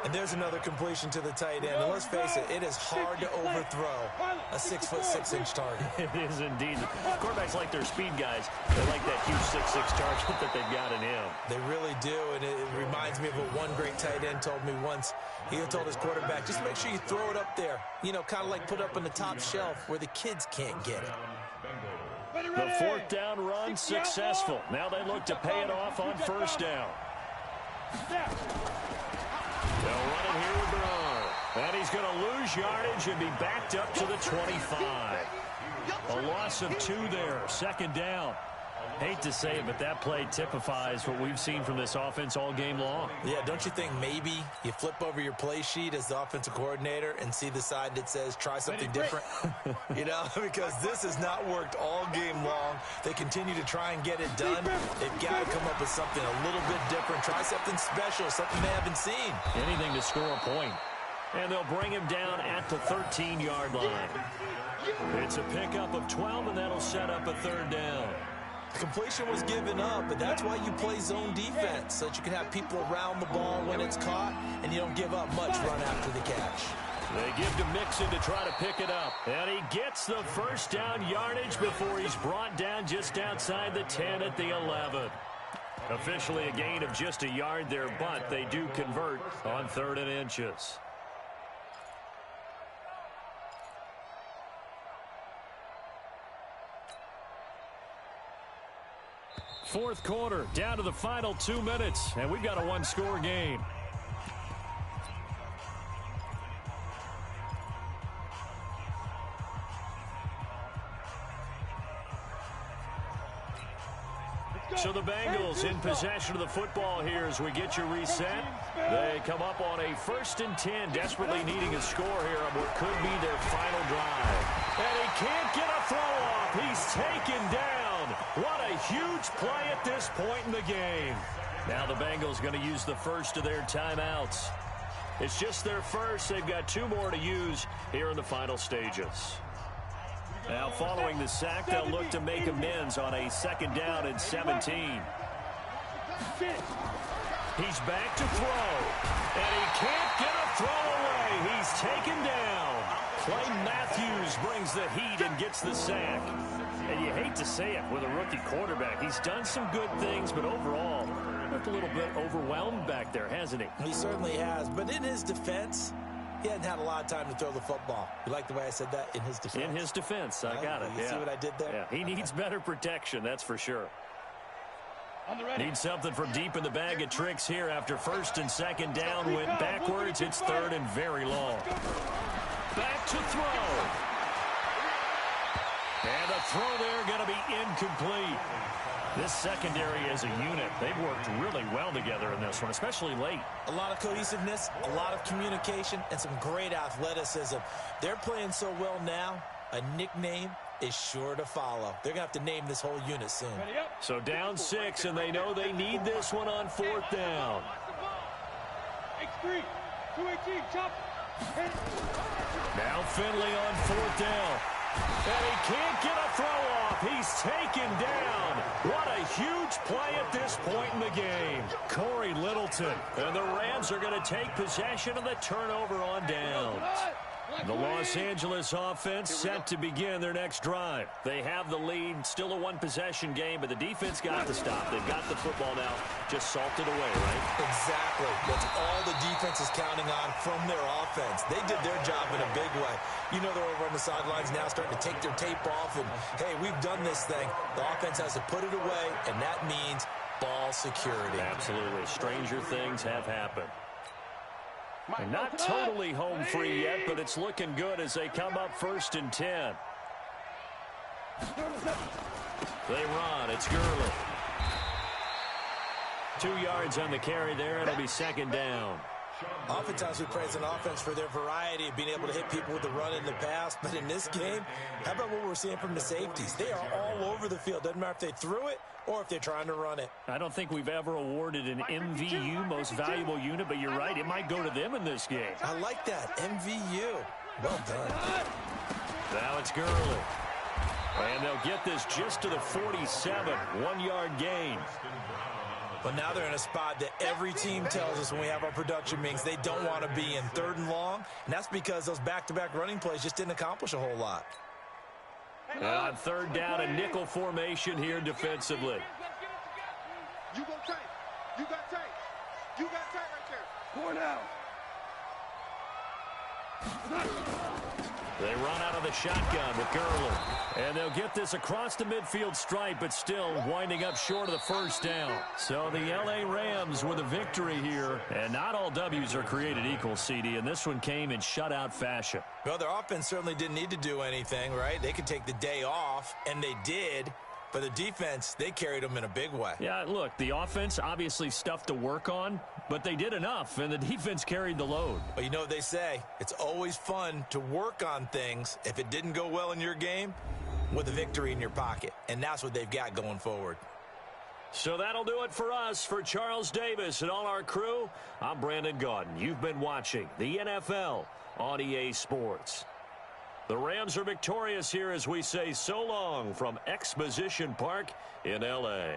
And there's another completion to the tight end. And let's face it, it is hard to overthrow a 6'6" target. It is indeed. Quarterbacks like their speed guys. They like that huge 6'6" target that they've got in him. They really do, and it reminds me of what one great tight end told me once. He told his quarterback, just make sure you throw it up there. You know, kind of like put it up on the top shelf where the kids can't get it. The 4th down run successful. Now they look to pay it off on 1st down. They'll run it here with Bernard. And he's going to lose yardage and be backed up to the 25. A loss of 2 there. 2nd down. Hate to say it, but that play typifies what we've seen from this offense all game long. Yeah, don't you think maybe you flip over your play sheet as the offensive coordinator and see the side that says try something different? You know, because this has not worked all game long. They continue to try and get it done. They've got to come up with something a little bit different. Try something special, something they haven't seen. Anything to score a point. And they'll bring him down at the 13-yard line. It's a pickup of 12, and that'll set up a 3rd down. Completion was given up, but that's why you play zone defense, so that you can have people around the ball when it's caught, and you don't give up much run after the catch. They give to Mixon to try to pick it up. And he gets the first down yardage before he's brought down just outside the 10 at the 11. Officially a gain of just a yard there, but they do convert on 3rd and inches. Fourth quarter, down to the final 2 minutes, and we've got a one-score game. So the Bengals in possession of the football here as we get you reset. They come up on a 1st and 10, desperately needing a score here on what could be their final drive. And he can't get a throw off. He's taken down. What a huge play at this point in the game. Now the Bengals going to use the first of their timeouts. It's just their first. They've got 2 more to use here in the final stages. Now following the sack, they'll look to make amends on a 2nd down and 17. He's back to throw. And he can't get a throw away. He's taken down. Clay Matthews brings the heat and gets the sack. And you hate to say it with a rookie quarterback. He's done some good things, but overall, looked a little bit overwhelmed back there, hasn't he? He certainly has. But in his defense, he hadn't had a lot of time to throw the football. You like the way I said that? In his defense. In his defense. I got it. You see what I did there? Yeah, he needs better protection, that's for sure. Needs something from deep in the bag of tricks here after 1st and 2nd down. Went backwards. It's 3rd and very long. Back to throw. And the throw there going to be incomplete. This secondary as a unit, they've worked really well together in this one, especially late. A lot of cohesiveness, a lot of communication, and some great athleticism. They're playing so well now, a nickname is sure to follow. They're going to have to name this whole unit soon. So down 6, and they know they need this one on 4th down. X3, 218, chop. Now Finley on 4th down. And he can't get a throw off. He's taken down. What a huge play at this point in the game. Corey Littleton. And the Rams are going to take possession of the turnover on downs. The Los Angeles offense set to begin their next drive. They have the lead, still a one-possession game, but the defense got to stop. They've got the football now, just salted away, right? Exactly. That's all the defense is counting on from their offense. They did their job in a big way. You know they're over on the sidelines now starting to take their tape off, and, hey, we've done this thing. The offense has to put it away, and that means ball security. Absolutely. Stranger things have happened. And not totally home free yet, but it's looking good as they come up 1st and 10. They run. It's Gurley. 2 yards on the carry there. It'll be 2nd down. Oftentimes we praise an offense for their variety of being able to hit people with the run in the pass. But in this game, how about what we're seeing from the safeties? They are all over the field. Doesn't matter if they threw it or if they're trying to run it. I don't think we've ever awarded an MVU, most valuable unit, but you're right. It might go to them in this game. I like that. MVU. Well done. Now it's Gurley. And they'll get this just to the 47. 1-yard gain. But now they're in a spot that every team tells us when we have our production meetings they don't want to be in, 3rd and long. And that's because those back-to-back running plays just didn't accomplish a whole lot. And on 3rd down, a nickel formation here defensively. You go tight. You got tight. You got tight right there. 4 now. They run out of the shotgun with Gurley. And they'll get this across the midfield stripe, but still winding up short of the 1st down. So the L.A. Rams with a victory here. And not all W's are created equal, CD, and this one came in shutout fashion. Well, their offense certainly didn't need to do anything, right? They could take the day off, and they did. But the defense, they carried them in a big way. Yeah, look, the offense, obviously stuff to work on, but they did enough, and the defense carried the load. But you know what they say, it's always fun to work on things if it didn't go well in your game with a victory in your pocket. And that's what they've got going forward. So that'll do it for us. For Charles Davis and all our crew, I'm Brandon Gaudin. You've been watching the NFL on EA Sports. The Rams are victorious here as we say so long from Exposition Park in L.A.